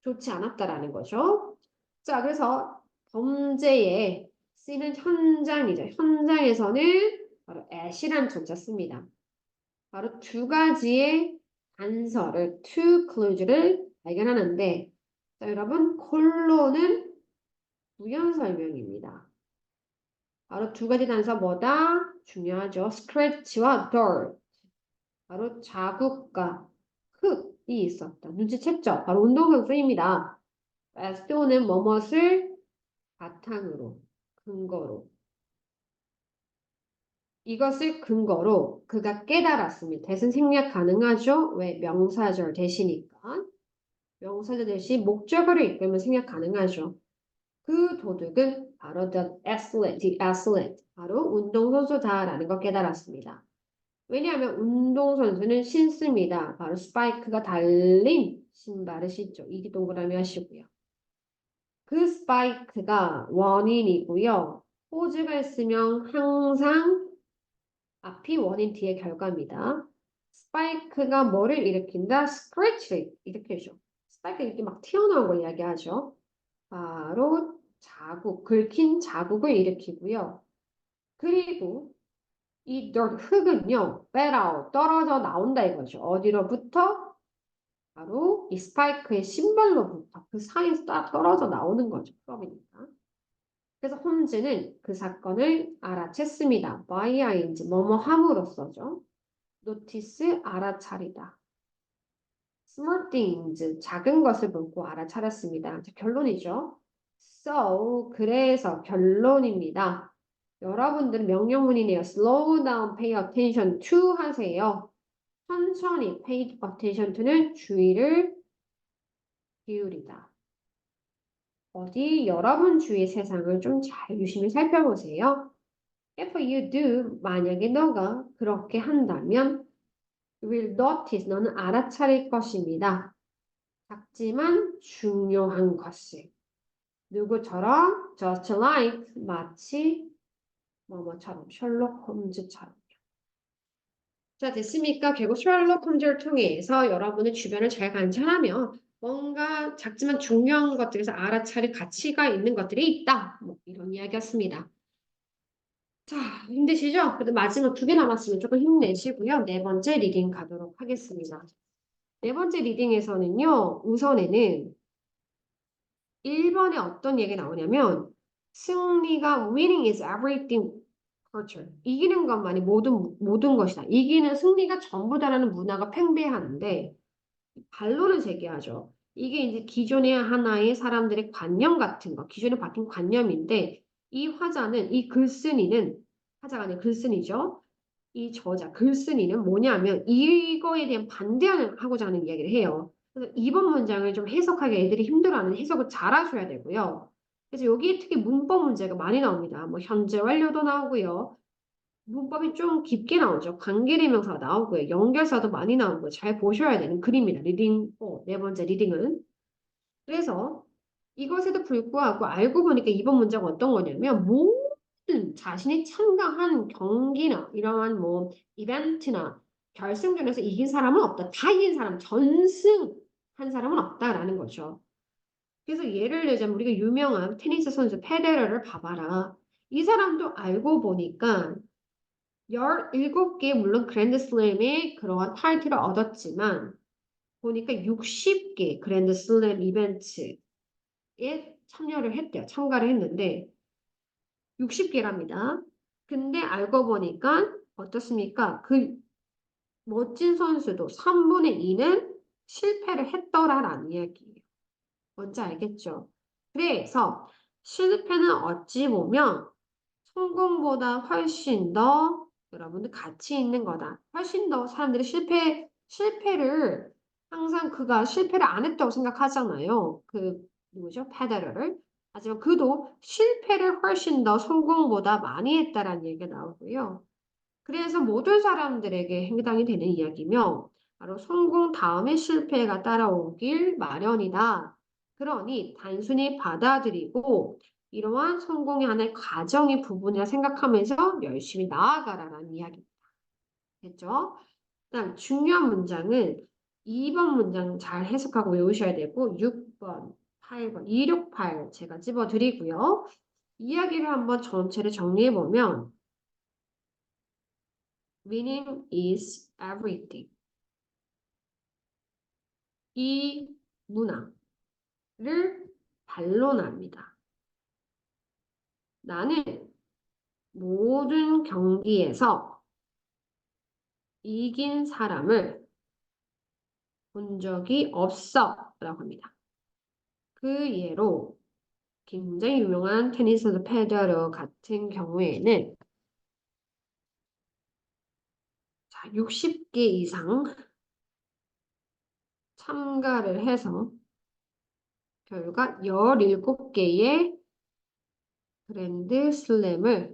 좋지 않았다라는 거죠. 자, 그래서 범죄에 쓰이는 현장이죠. 현장에서는 바로 at이란 전자 씁니다. 바로 두 가지의 단서를 two clues를 발견하는데 자, 여러분 콜론은 부연 설명입니다. 바로 두 가지 단서 뭐다? 중요하죠. scratch와 dirt. 바로 자국과 흙이 있었다. 눈치챘죠? 바로 운동선수입니다. 에스토는 뭐뭇을 바탕으로, 근거로. 이것을 근거로 그가 깨달았습니다. 대신 생략 가능하죠? 왜? 명사절 대시니까. 명사절 대신 목적어를 이끌면 생략 가능하죠. 그 도둑은 바로 the athlete, 바로 운동선수다라는 걸 깨달았습니다. 왜냐하면 운동선수는 신습니다. 바로 스파이크가 달린 신발을 신죠. 이기 동그라미 하시고요. 그 스파이크가 원인이고요. 호즈가 있으면 항상 앞이 원인 뒤의 결과입니다. 스파이크가 뭐를 일으킨다? 스크래치를 일으켜줘. 스파이크가 이렇게 막 튀어나온 걸 이야기하죠. 바로 자국, 긁힌 자국을 일으키고요. 그리고 이 dirt, 흙은요, fell out, 떨어져 나온다 이거죠. 어디로부터? 바로 이 스파이크의 신발로부터 그 사이에서 딱 떨어져 나오는 거죠. 프롬이니까. 그래서 홈즈는 그 사건을 알아챘습니다. by ing, 뭐뭐 함으로써죠. notice, 알아차리다. small things, 작은 것을 보고 알아차렸습니다. 자, 결론이죠. So, 그래서 결론입니다. 여러분들은 명령문이네요. slow down, pay attention to 하세요. 천천히 pay attention to는 주의를 기울이다. 어디 여러분 주위의 세상을 좀 잘 유심히 살펴보세요. If you do, 만약에 너가 그렇게 한다면 you will notice, 너는 알아차릴 것입니다. 작지만 중요한 것을. 누구처럼? Just like, 마치 뭐뭐처럼, 셜록 홈즈처럼. 자, 됐습니까? 결국 셜록 홈즈를 통해서 여러분의 주변을 잘 관찰하며 뭔가 작지만 중요한 것들에서 알아차릴 가치가 있는 것들이 있다. 뭐 이런 이야기였습니다. 자, 힘드시죠? 그래도 마지막 2개 남았으면 조금 힘내시고요. 네 번째 리딩 가도록 하겠습니다. 네 번째 리딩에서는요, 우선에는 1번에 어떤 얘기가 나오냐면, 승리가 winning is everything culture. 이기는 것만이 모든 것이다. 이기는 승리가 전부다라는 문화가 팽배하는데, 반론을 제기하죠. 이게 이제 기존의 하나의 사람들의 관념 같은 거, 기존에 바뀐 관념인데, 이 화자는, 이 글쓴이는, 화자가 아니라 글쓴이죠. 이 저자, 글쓴이는 뭐냐면, 이거에 대한 반대하는, 하고자 하는 이야기를 해요. 그래서 이번 문장을 좀 해석하기 애들이 힘들어하는 해석을 잘 하셔야 되고요. 그래서 여기 특히 문법 문제가 많이 나옵니다. 뭐, 현재 완료도 나오고요. 문법이 좀 깊게 나오죠. 관계대명사가 나오고요. 연결사도 많이 나오고 잘 보셔야 되는 글입니다. 리딩, 네 번째 리딩은. 그래서 이것에도 불구하고 알고 보니까 이번 문제가 어떤 거냐면 모든 자신이 참가한 경기나 이러한 뭐 이벤트나 결승전에서 이긴 사람은 없다. 다 이긴 사람, 전승한 사람은 없다라는 거죠. 그래서 예를 들자면 우리가 유명한 테니스 선수 페데러를 봐봐라. 이 사람도 알고 보니까 17개 물론 그랜드슬램의 그러한 타이틀을 얻었지만 보니까 60개 그랜드슬램 이벤트에 참여를 했대요. 참가를 했는데 60개랍니다. 근데 알고 보니까 어떻습니까? 그 멋진 선수도 3분의 2는 실패를 했더라라는 이야기예요. 뭔지 알겠죠? 그래서 실패는 어찌 보면 성공보다 훨씬 더 여러분들 가치 있는 거다. 훨씬 더 사람들이 실패를 항상 그가 실패를 안 했다고 생각하잖아요. 그 누구죠? 페데러를. 하지만 그도 실패를 훨씬 더 성공보다 많이 했다라는 얘기가 나오고요. 그래서 모든 사람들에게 해당이 되는 이야기며 바로 성공 다음에 실패가 따라오길 마련이다. 그러니 단순히 받아들이고 이러한 성공의 하나의 과정의 부분이라 생각하면서 열심히 나아가라라는 이야기입니다. 됐죠? 일단 중요한 문장은 2번 문장 잘 해석하고 외우셔야 되고 6번, 8번, 268 제가 집어드리고요. 이야기를 한번 전체를 정리해보면 Winning is everything. 이 문화를 반론합니다. 나는 모든 경기에서 이긴 사람을 본 적이 없어 라고 합니다. 그 예로 굉장히 유명한 테니스 페더러 같은 경우에는 60개 이상 참가를 해서 결과 17개의 그랜드 슬램을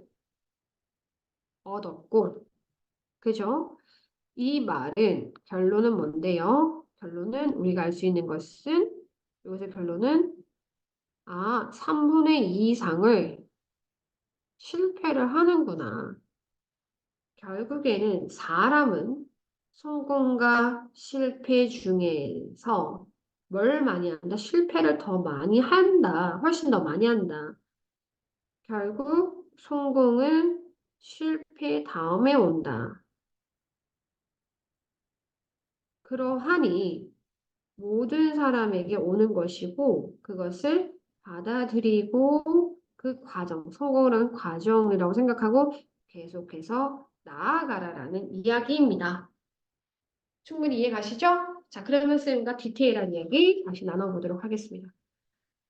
얻었고, 그죠? 이 말은 결론은 뭔데요? 결론은 우리가 알 수 있는 것은 이것의 결론은 3분의 2 이상을 실패를 하는구나. 결국에는 사람은 성공과 실패 중에서 뭘 많이 한다? 실패를 더 많이 한다. 훨씬 더 많이 한다. 결국 성공은 실패 다음에 온다. 그러하니 모든 사람에게 오는 것이고 그것을 받아들이고 그 과정, 성공을 과정이라고 생각하고 계속해서 나아가라라는 이야기입니다. 충분히 이해 가시죠? 자, 그러면 쌤과 디테일한 이야기 다시 나눠보도록 하겠습니다.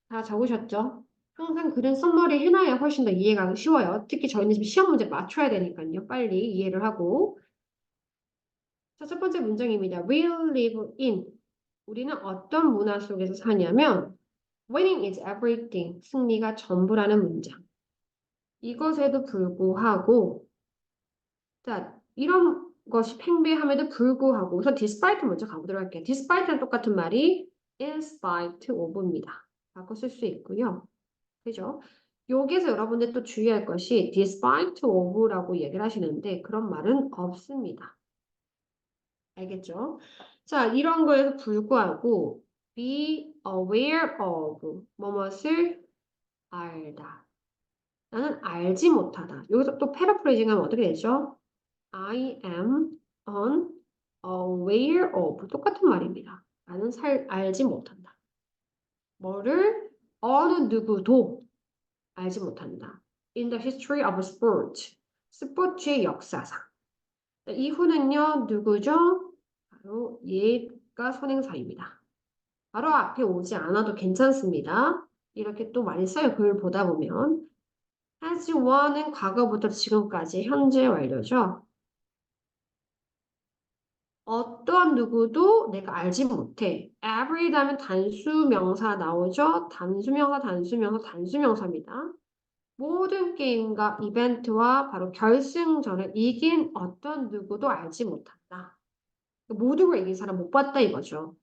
다 적으셨죠? 항상 글은 썸머리 해놔야 훨씬 더 이해가 쉬워요. 특히 저희는 지금 시험 문제 맞춰야 되니까요. 빨리 이해를 하고. 자, 첫 번째 문장입니다. We'll live in. 우리는 어떤 문화 속에서 사냐면 Winning is everything. 승리가 전부라는 문장. 이것에도 불구하고 자, 이런 것이 팽배함에도 불구하고 우선 despite 먼저 가보도록 할게요. despite랑 똑같은 말이 in spite of입니다. 바꿔 쓸 수 있고요. 그죠? 여기서 여러분들 또 주의할 것이 despite of라고 얘기를 하시는데 그런 말은 없습니다. 알겠죠? 자, 이런 거에도 불구하고 be aware of 뭐뭇을 알다. 나는 알지 못하다. 여기서 또 패러프레이징 하면 어떻게 되죠? I am unaware of 똑같은 말입니다. 나는 알지 못한다. 뭐를 어느 누구도 알지 못한다. In the history of sport. 스포츠의 역사상. 이후는요, 누구죠? 바로 예가 선행사입니다. 바로 앞에 오지 않아도 괜찮습니다. 이렇게 또 많이 써요. 글 보다 보면. has one은 과거부터 지금까지 현재 완료죠. 어떠한 누구도 내가 알지 못해. every 다음에 단수명사 나오죠. 단수명사, 단수명사, 단수명사입니다. 모든 게임과 이벤트와 바로 결승전을 이긴 어떤 누구도 알지 못한다. 모든 걸 이긴 사람 못 봤다 이거죠.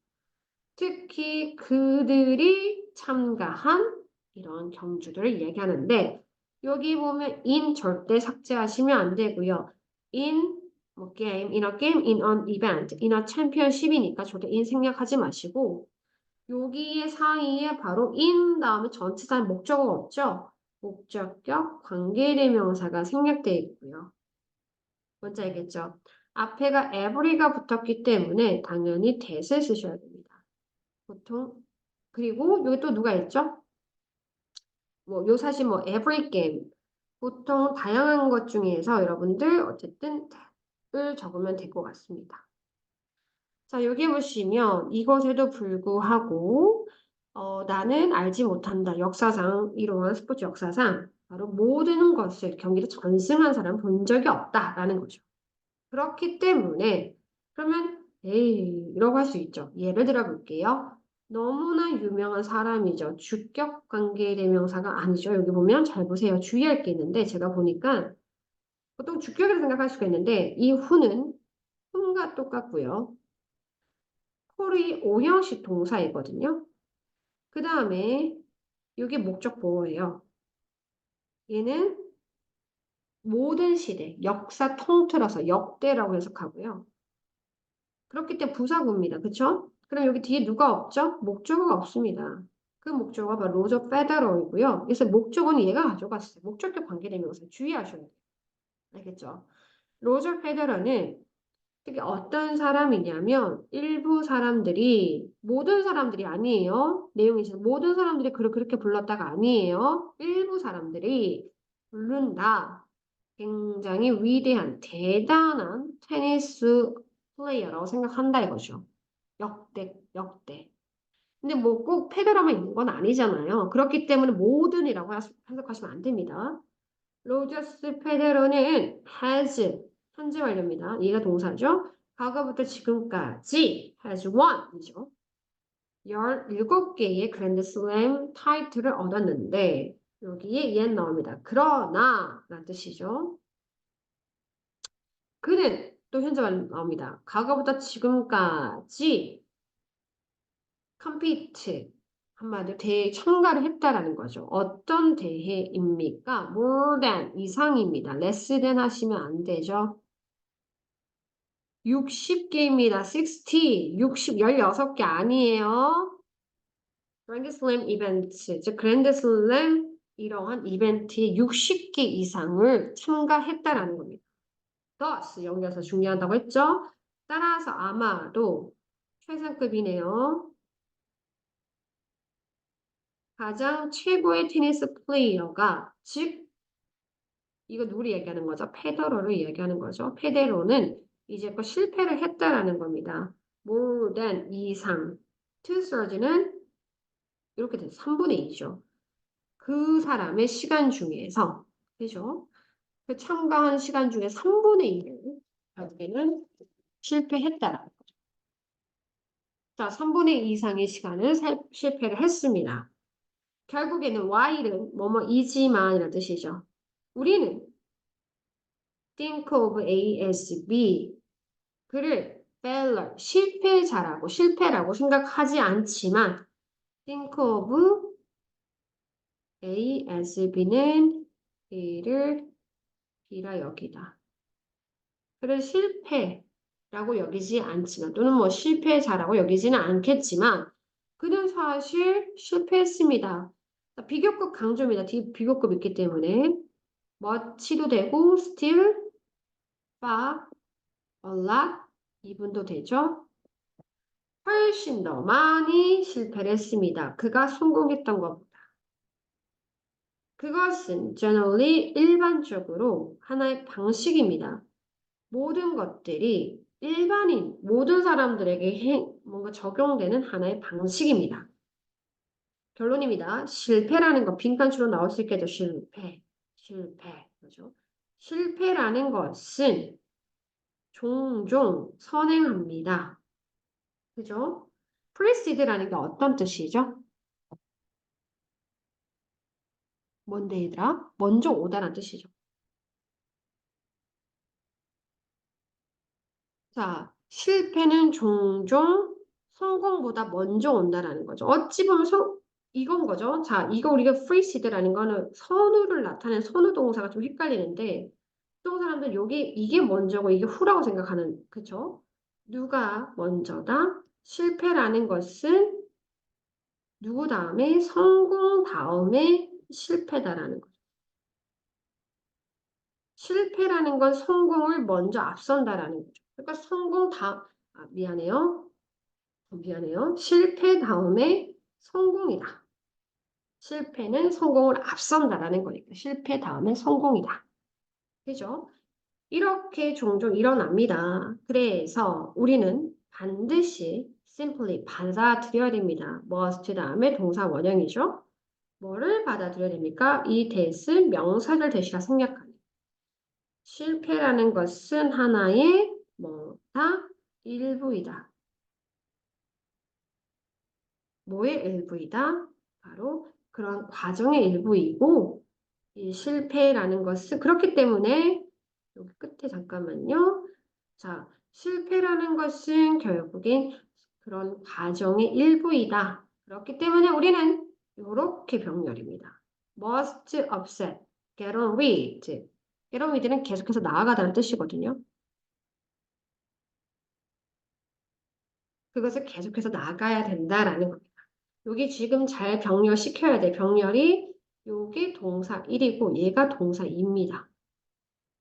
특히 그들이 참가한 이런 경주들을 얘기하는데 여기 보면 in 절대 삭제하시면 안 되고요. in 뭐 game, in a game, in an event, in a championship이니까 절대 in 생략하지 마시고 여기에 사이에 바로 in 다음에 전치사의 목적어가 없죠. 목적격 관계대명사가 생략되어 있고요. 뭔지 알겠죠? 앞에가 every가 붙었기 때문에 당연히 that을 쓰셔야 됩니다. 보통 그리고 여기 또 누가 있죠? 뭐 요사시 뭐 every game 보통 다양한 것 중에서 여러분들 어쨌든 을 적으면 될 것 같습니다. 자 여기 보시면 이것에도 불구하고 나는 알지 못한다. 역사상 이러한 스포츠 역사상 바로 모든 것을 경기를 전승한 사람 본 적이 없다라는 거죠. 그렇기 때문에 그러면 에이 이라고 할 수 있죠. 예를 들어 볼게요. 너무나 유명한 사람이죠. 주격 관계 대명사가 아니죠. 여기 보면 잘 보세요. 주의할 게 있는데 제가 보니까 보통 주격이라고 생각할 수가 있는데 이 후는 흠과 똑같고요. 콜이 오형식 동사이거든요. 그 다음에 이게 목적 보호예요. 얘는 모든 시대, 역사 통틀어서 역대라고 해석하고요. 그렇기 때문에 부사구입니다. 그쵸? 그럼 여기 뒤에 누가 없죠? 목적어가 없습니다. 그 목적어가 바로 로저 페더러이고요. 그래서 목적어는 얘가 가져갔어요. 목적격 관계대명사 주의하셔야 돼요. 알겠죠? 로저 페더러는 특히 어떤 사람이냐면 일부 사람들이 모든 사람들이 아니에요. 내용이죠. 모든 사람들이 그를 그렇게 불렀다가 아니에요. 일부 사람들이 부른다. 굉장히 위대한 대단한 테니스 플레이어라고 생각한다 이거죠. 역대, 역대. 근데 뭐 꼭 페더러만 있는 건 아니잖아요. 그렇기 때문에 모든이라고 해석하시면 안 됩니다. 로저스 페데러는 has 현재 완료입니다. 얘가 동사죠. 과거부터 지금까지 has won이죠. 17개의 그랜드슬램 타이틀을 얻었는데 여기에 얘는 나옵니다. 그러나 라는 뜻이죠. 그는 또 현재 완료 나옵니다. 과거부터 지금까지 compete 한마디로 대회에 참가를 했다라는 거죠. 어떤 대회입니까? more than 이상입니다. less than 하시면 안 되죠. 60개입니다. 60, 16개 아니에요. 그랜드 슬램 이벤트, 즉 그랜드 슬램 이러한 이벤트에 60개 이상을 참가했다라는 겁니다. thus 여기서 중요하다고 했죠. 따라서 아마도 최상급이네요. 가장 최고의 테니스 플레이어가 즉 이거 누구를 얘기하는 거죠? 페더러를 얘기하는 거죠. 페데로는 이제껏 실패를 했다라는 겁니다. more than 이상. two-thirds는 이렇게 돼서 3분의 2죠. 그 사람의 시간 중에서 그죠? 그 참가한 시간 중에 3분의 1을 결국에는 실패했다라는 거죠. 자, 3분의 2 이상의 시간을 실패를 했습니다. 결국에는 while은 뭐뭐이지만 이라는 뜻이죠. 우리는 think of A as B 그를 failure, 실패라고 생각하지 않지만 think of A as B는 A를 B라 여기다. 그를 실패라고 여기지 않지만 또는 뭐 실패자라고 여기지는 않겠지만 그는 사실 실패했습니다. 비교급 강조입니다. 비교급 있기 때문에 much도 되고 still, far, a lot 이분도 되죠. 훨씬 더 많이 실패를 했습니다. 그가 성공했던 것보다. 그것은 generally 일반적으로 하나의 방식입니다. 모든 것들이 모든 사람들에게 뭔가 적용되는 하나의 방식입니다. 결론입니다. 실패라는 거 빈칸추로 나올 수 있겠죠. 실패. 그죠? 실패라는 것은 종종 선행합니다. 그죠? 프리시드라는 게 어떤 뜻이죠? 뭔데 얘들아? 먼저 오다라는 뜻이죠. 자, 실패는 종종 성공보다 먼저 온다라는 거죠. 어찌 보면 이건 거죠. 자, 이거 우리가 프리시드라는 거는 선우를 나타낸 선우 동사가 좀 헷갈리는데 보통 사람들 이게 먼저고 이게 후라고 생각하는 그죠? 누가 먼저다? 실패라는 것은 누구 다음에 성공 다음에 실패다라는 거죠. 실패라는 건 성공을 먼저 앞선다라는 거죠. 그러니까 미안해요. 실패 다음에 성공이다. 실패는 성공을 앞선다라는 거니까 실패 다음에 성공이다. 그죠? 이렇게 종종 일어납니다. 그래서 우리는 반드시 simply 받아들여야 됩니다. must 다음에 동사 원형이죠. 뭐를 받아들여야 됩니까? 이 that은 명사절 that이라 생략하는. 실패라는 것은 하나의 뭐다? 일부이다. 뭐의 일부이다? 바로 그런 과정의 일부이고 이 실패라는 것은 그렇기 때문에 여기 끝에 잠깐만요. 자, 실패라는 것은 결국엔 그런 과정의 일부이다. 그렇기 때문에 우리는 이렇게 병렬입니다. must upset, get on with. get on with는 계속해서 나아가다는 뜻이거든요. 그것을 계속해서 나가야 된다라는 겁니다. 여기 지금 잘 병렬시켜야 돼. 병렬이 요게 동사 1이고 얘가 동사 2입니다.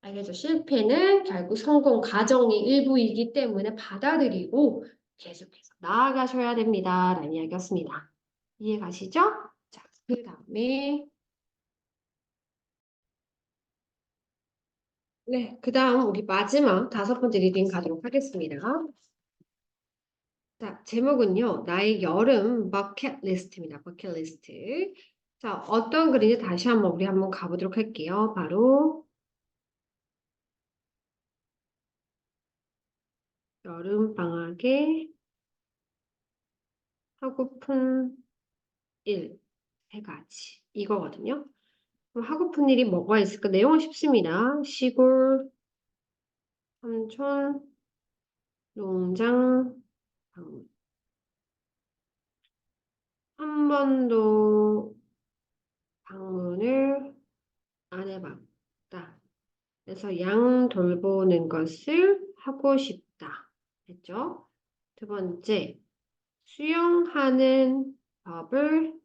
알겠죠? 실패는 결국 성공 과정의 일부이기 때문에 받아들이고 계속해서 나아가셔야 됩니다. 라는 이야기였습니다. 이해 가시죠? 자, 그 다음에 네, 그 다음 우리 마지막 5번째 리딩 가도록 하겠습니다. 자, 제목은요. 나의 여름 버킷리스트입니다. 버킷리스트. 자, 어떤 글인지 다시 우리 한번 가보도록 할게요. 바로 여름 방학에 하고픈 일, 3가지. 이거거든요. 그럼 하고픈 일이 뭐가 있을까? 내용은 쉽습니다. 시골, 삼촌, 농장, 방문. 한 번도 방문을 안 해봤다. 그래서 양 돌보는 것을 하고 싶다. 됐죠? 두 번째, 수영하는 법을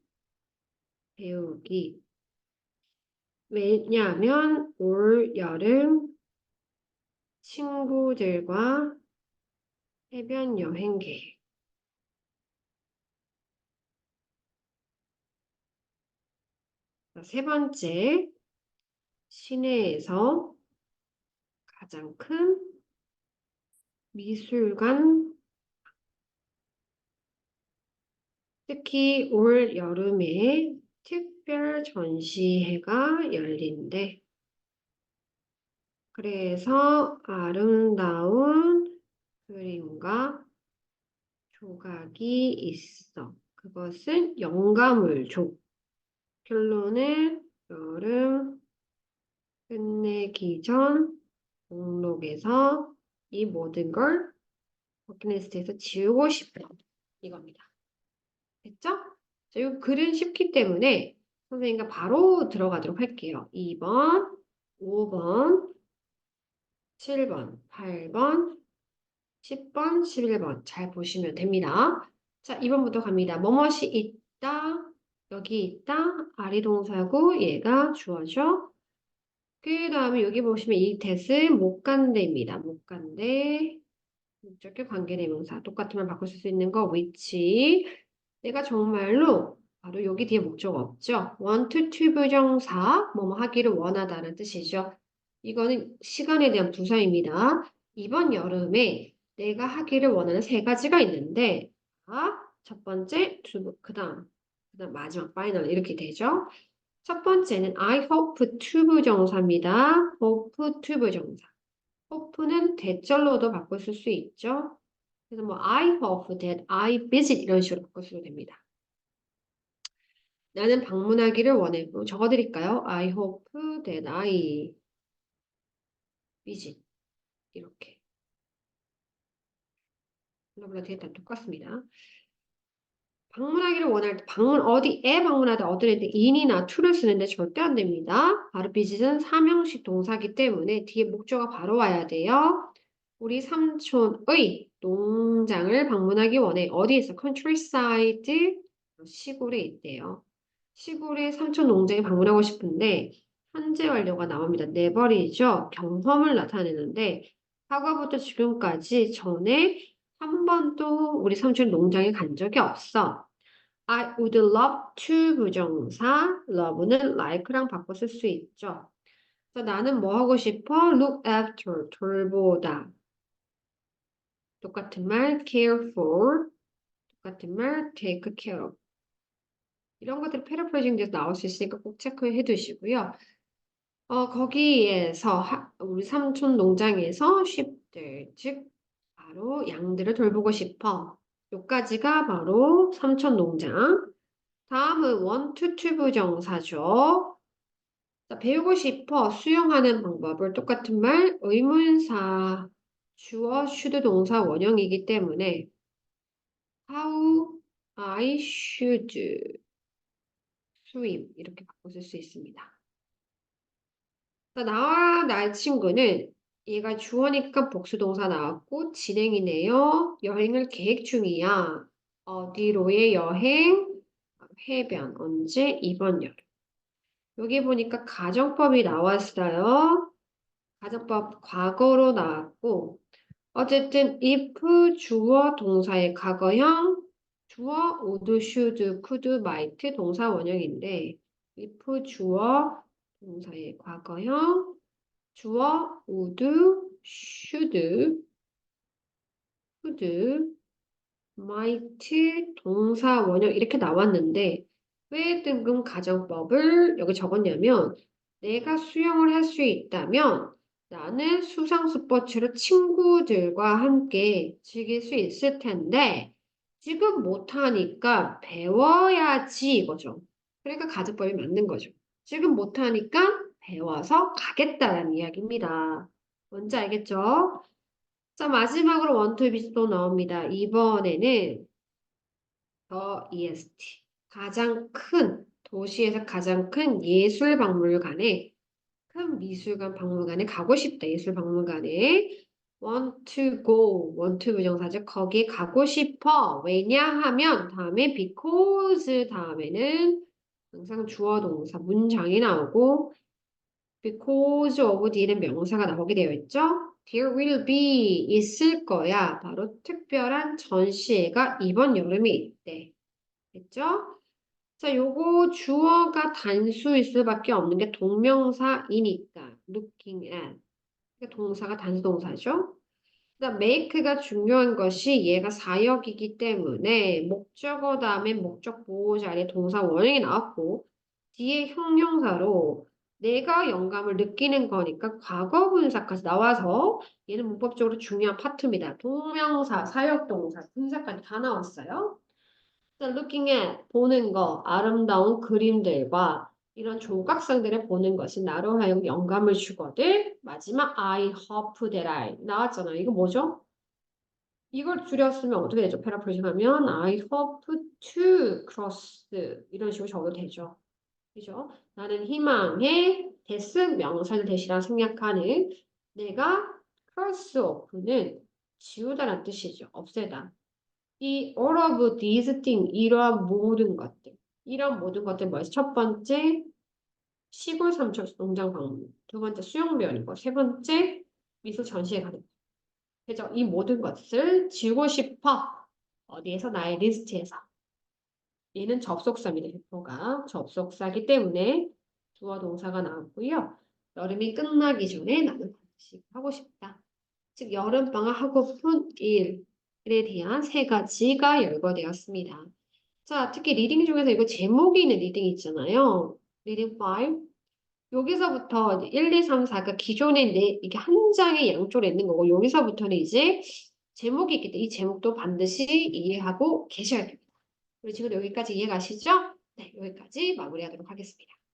배우기. 왜냐하면 올 여름 친구들과 해변 여행 계획. 세 번째, 시내에서 가장 큰 미술관, 특히 올 여름에 특별 전시회가 열린대. 그래서 아름다운 그림과 조각이 있어. 그것은 영감을 줘. 결론은 여름 끝내기 전 목록에서 이 모든 걸 버킷리스트에서 지우고 싶어. 이겁니다. 됐죠? 자, 이 글은 쉽기 때문에 선생님과 바로 들어가도록 할게요. 2번, 5번, 7번, 8번, 10번, 11번 잘 보시면 됩니다. 자, 2번부터 갑니다. 뭐뭇이 있다, 여기 있다, 아리 동사고 얘가 주어죠. 그 다음에 여기 보시면 이 that은 못 간대입니다. 못 간대. 목적격 관계대명사. 똑같은 말 바꿀 수 있는 거 which. 내가 정말로 바로 여기 뒤에 목적 없죠. want to 부정사 뭐뭐 하기를 원하다는 뜻이죠. 이거는 시간에 대한 부사입니다. 이번 여름에 내가 하기를 원하는 세 가지가 있는데 첫 번째, 그다음 마지막 파이널 이렇게 되죠. 첫 번째는 I hope to 부정사입니다. hope to 부정사. hope는 대절로도 바꿔 쓸 수 있죠. 그래서 뭐 I hope that I visit 이런 식으로 바꿔 써도 됩니다. 나는 방문하기를 원해. 뭐 적어드릴까요? I hope that I visit 이렇게. 블라블라 뒤에 다 똑같습니다. 방문하기를 원할 때 방문 어디에 방문하다 어디에 in이나 to를 쓰는데 절대 안 됩니다. 바로 visit은 사명식 동사기 때문에 뒤에 목적어가 바로 와야 돼요. 우리 삼촌의 농장을 방문하기 원해. 어디에 있어? countryside 시골에 있대요. 시골의 삼촌 농장에 방문하고 싶은데 현재 완료가 나옵니다. never이죠. 경험을 나타내는데 과거부터 지금까지 전에 한 번도 우리 삼촌 농장에 간 적이 없어. I would love to 부정사, love는 like랑 바꿔 쓸 수 있죠. 그래서 나는 뭐 하고 싶어? look after, 돌보다. 똑같은 말 care for, 똑같은 말 take care of. 이런 것들이 패러프레이징 돼서 나올 수 있으니까 꼭 체크해 두시고요. 거기에서 우리 삼촌 농장에서 쉽들, 즉 바로 양들을 돌보고 싶어. 요까지가 바로 삼촌 농장. 다음은 want to 부정사죠. 자, 배우고 싶어 수용하는 방법을 똑같은 말 의문사 주어 should 동사 원형이기 때문에 how I should swim 이렇게 바꿔 쓸 수 있습니다. 자, 나와 나의 친구는 얘가 주어니까 복수동사 나왔고 진행이네요. 여행을 계획 중이야. 어디로의 여행? 해변. 언제? 이번 여름. 여기 보니까 가정법이 나왔어요. 가정법 과거로 나왔고 어쨌든 if 주어 동사의 과거형 주어 would, should, could, might 동사 원형인데 if 주어 동사의 과거형 주어 would, should, could, might 동사 원형 이렇게 나왔는데 왜 등금 가정법을 여기 적었냐면 내가 수영을 할 수 있다면 나는 수상 스포츠를 친구들과 함께 즐길 수 있을 텐데 지금 못하니까 배워야지 이거죠. 그러니까 가정법이 맞는 거죠. 지금 못하니까 배워서 가겠다라는 이야기입니다. 뭔지 알겠죠? 자, 마지막으로 원투 비스도 나옵니다. 이번에는 더 EST. 가장 큰, 도시에서 가장 큰 예술박물관에, 큰 미술관 박물관에 가고 싶다. 예술박물관에. want to go, want to 부정사죠. 거기 가고 싶어. 왜냐하면 다음에 because 다음에는 항상 주어 동사 문장이 나오고 because of the는 명사가 나오게 되어 있죠. There will be 있을 거야. 바로 특별한 전시회가 이번 여름에 있대. 됐죠? 자, 요거 주어가 단수일 수밖에 없는 게 동명사이니까 looking at. 그러니까 동사가 단수 동사죠. 그다음 make가 중요한 것이 얘가 사역이기 때문에 목적어 다음에 목적 보호 자리에 동사 원형이 나왔고 뒤에 형용사로 내가 영감을 느끼는 거니까 과거 분사까지 나와서 얘는 문법적으로 중요한 파트입니다. 동명사, 사역 동사, 분사까지 다 나왔어요. 자, looking at 보는 거, 아름다운 그림들과 이런 조각상들을 보는 것이 나로 하여금 영감을 주거든. 마지막 I hope that I 나왔잖아요. 이거 뭐죠? 이걸 줄였으면 어떻게 되죠? 패러프레이징하면 I hope to cross 이런 식으로 적어도 되죠. 그죠? 나는 희망해 데스 명사를 대시라 생략하는 내가 cross off는 지우다란 뜻이죠. 없애다. 이 all of these things 이러한 모든 것들 이런 모든 것들 뭐예요? 첫 번째 시골 삼척 농장 방문 두 번째 수영배우는 세 번째 미술 전시회 가는 거 그죠? 이 모든 것을 지우고 싶어 어디에서 나의 리스트에서 얘는 접속사입니다. 대표가 접속사기 때문에 주어 동사가 나왔고요. 여름이 끝나기 전에 나는 반드시 하고 싶다. 즉 여름방학 하고픈 일에 대한 세 가지가 열거되었습니다. 자, 특히 리딩 중에서 이거 제목이 있는 리딩 있잖아요. 리딩 5. 여기서부터 1, 2, 3, 4가 기존에 이게 한 장의 양쪽에 있는 거고 여기서부터는 이제 제목이 있기 때문에 이 제목도 반드시 이해하고 계셔야 됩니다. 우리 지금 여기까지 이해 가시죠? 네, 여기까지 마무리하도록 하겠습니다.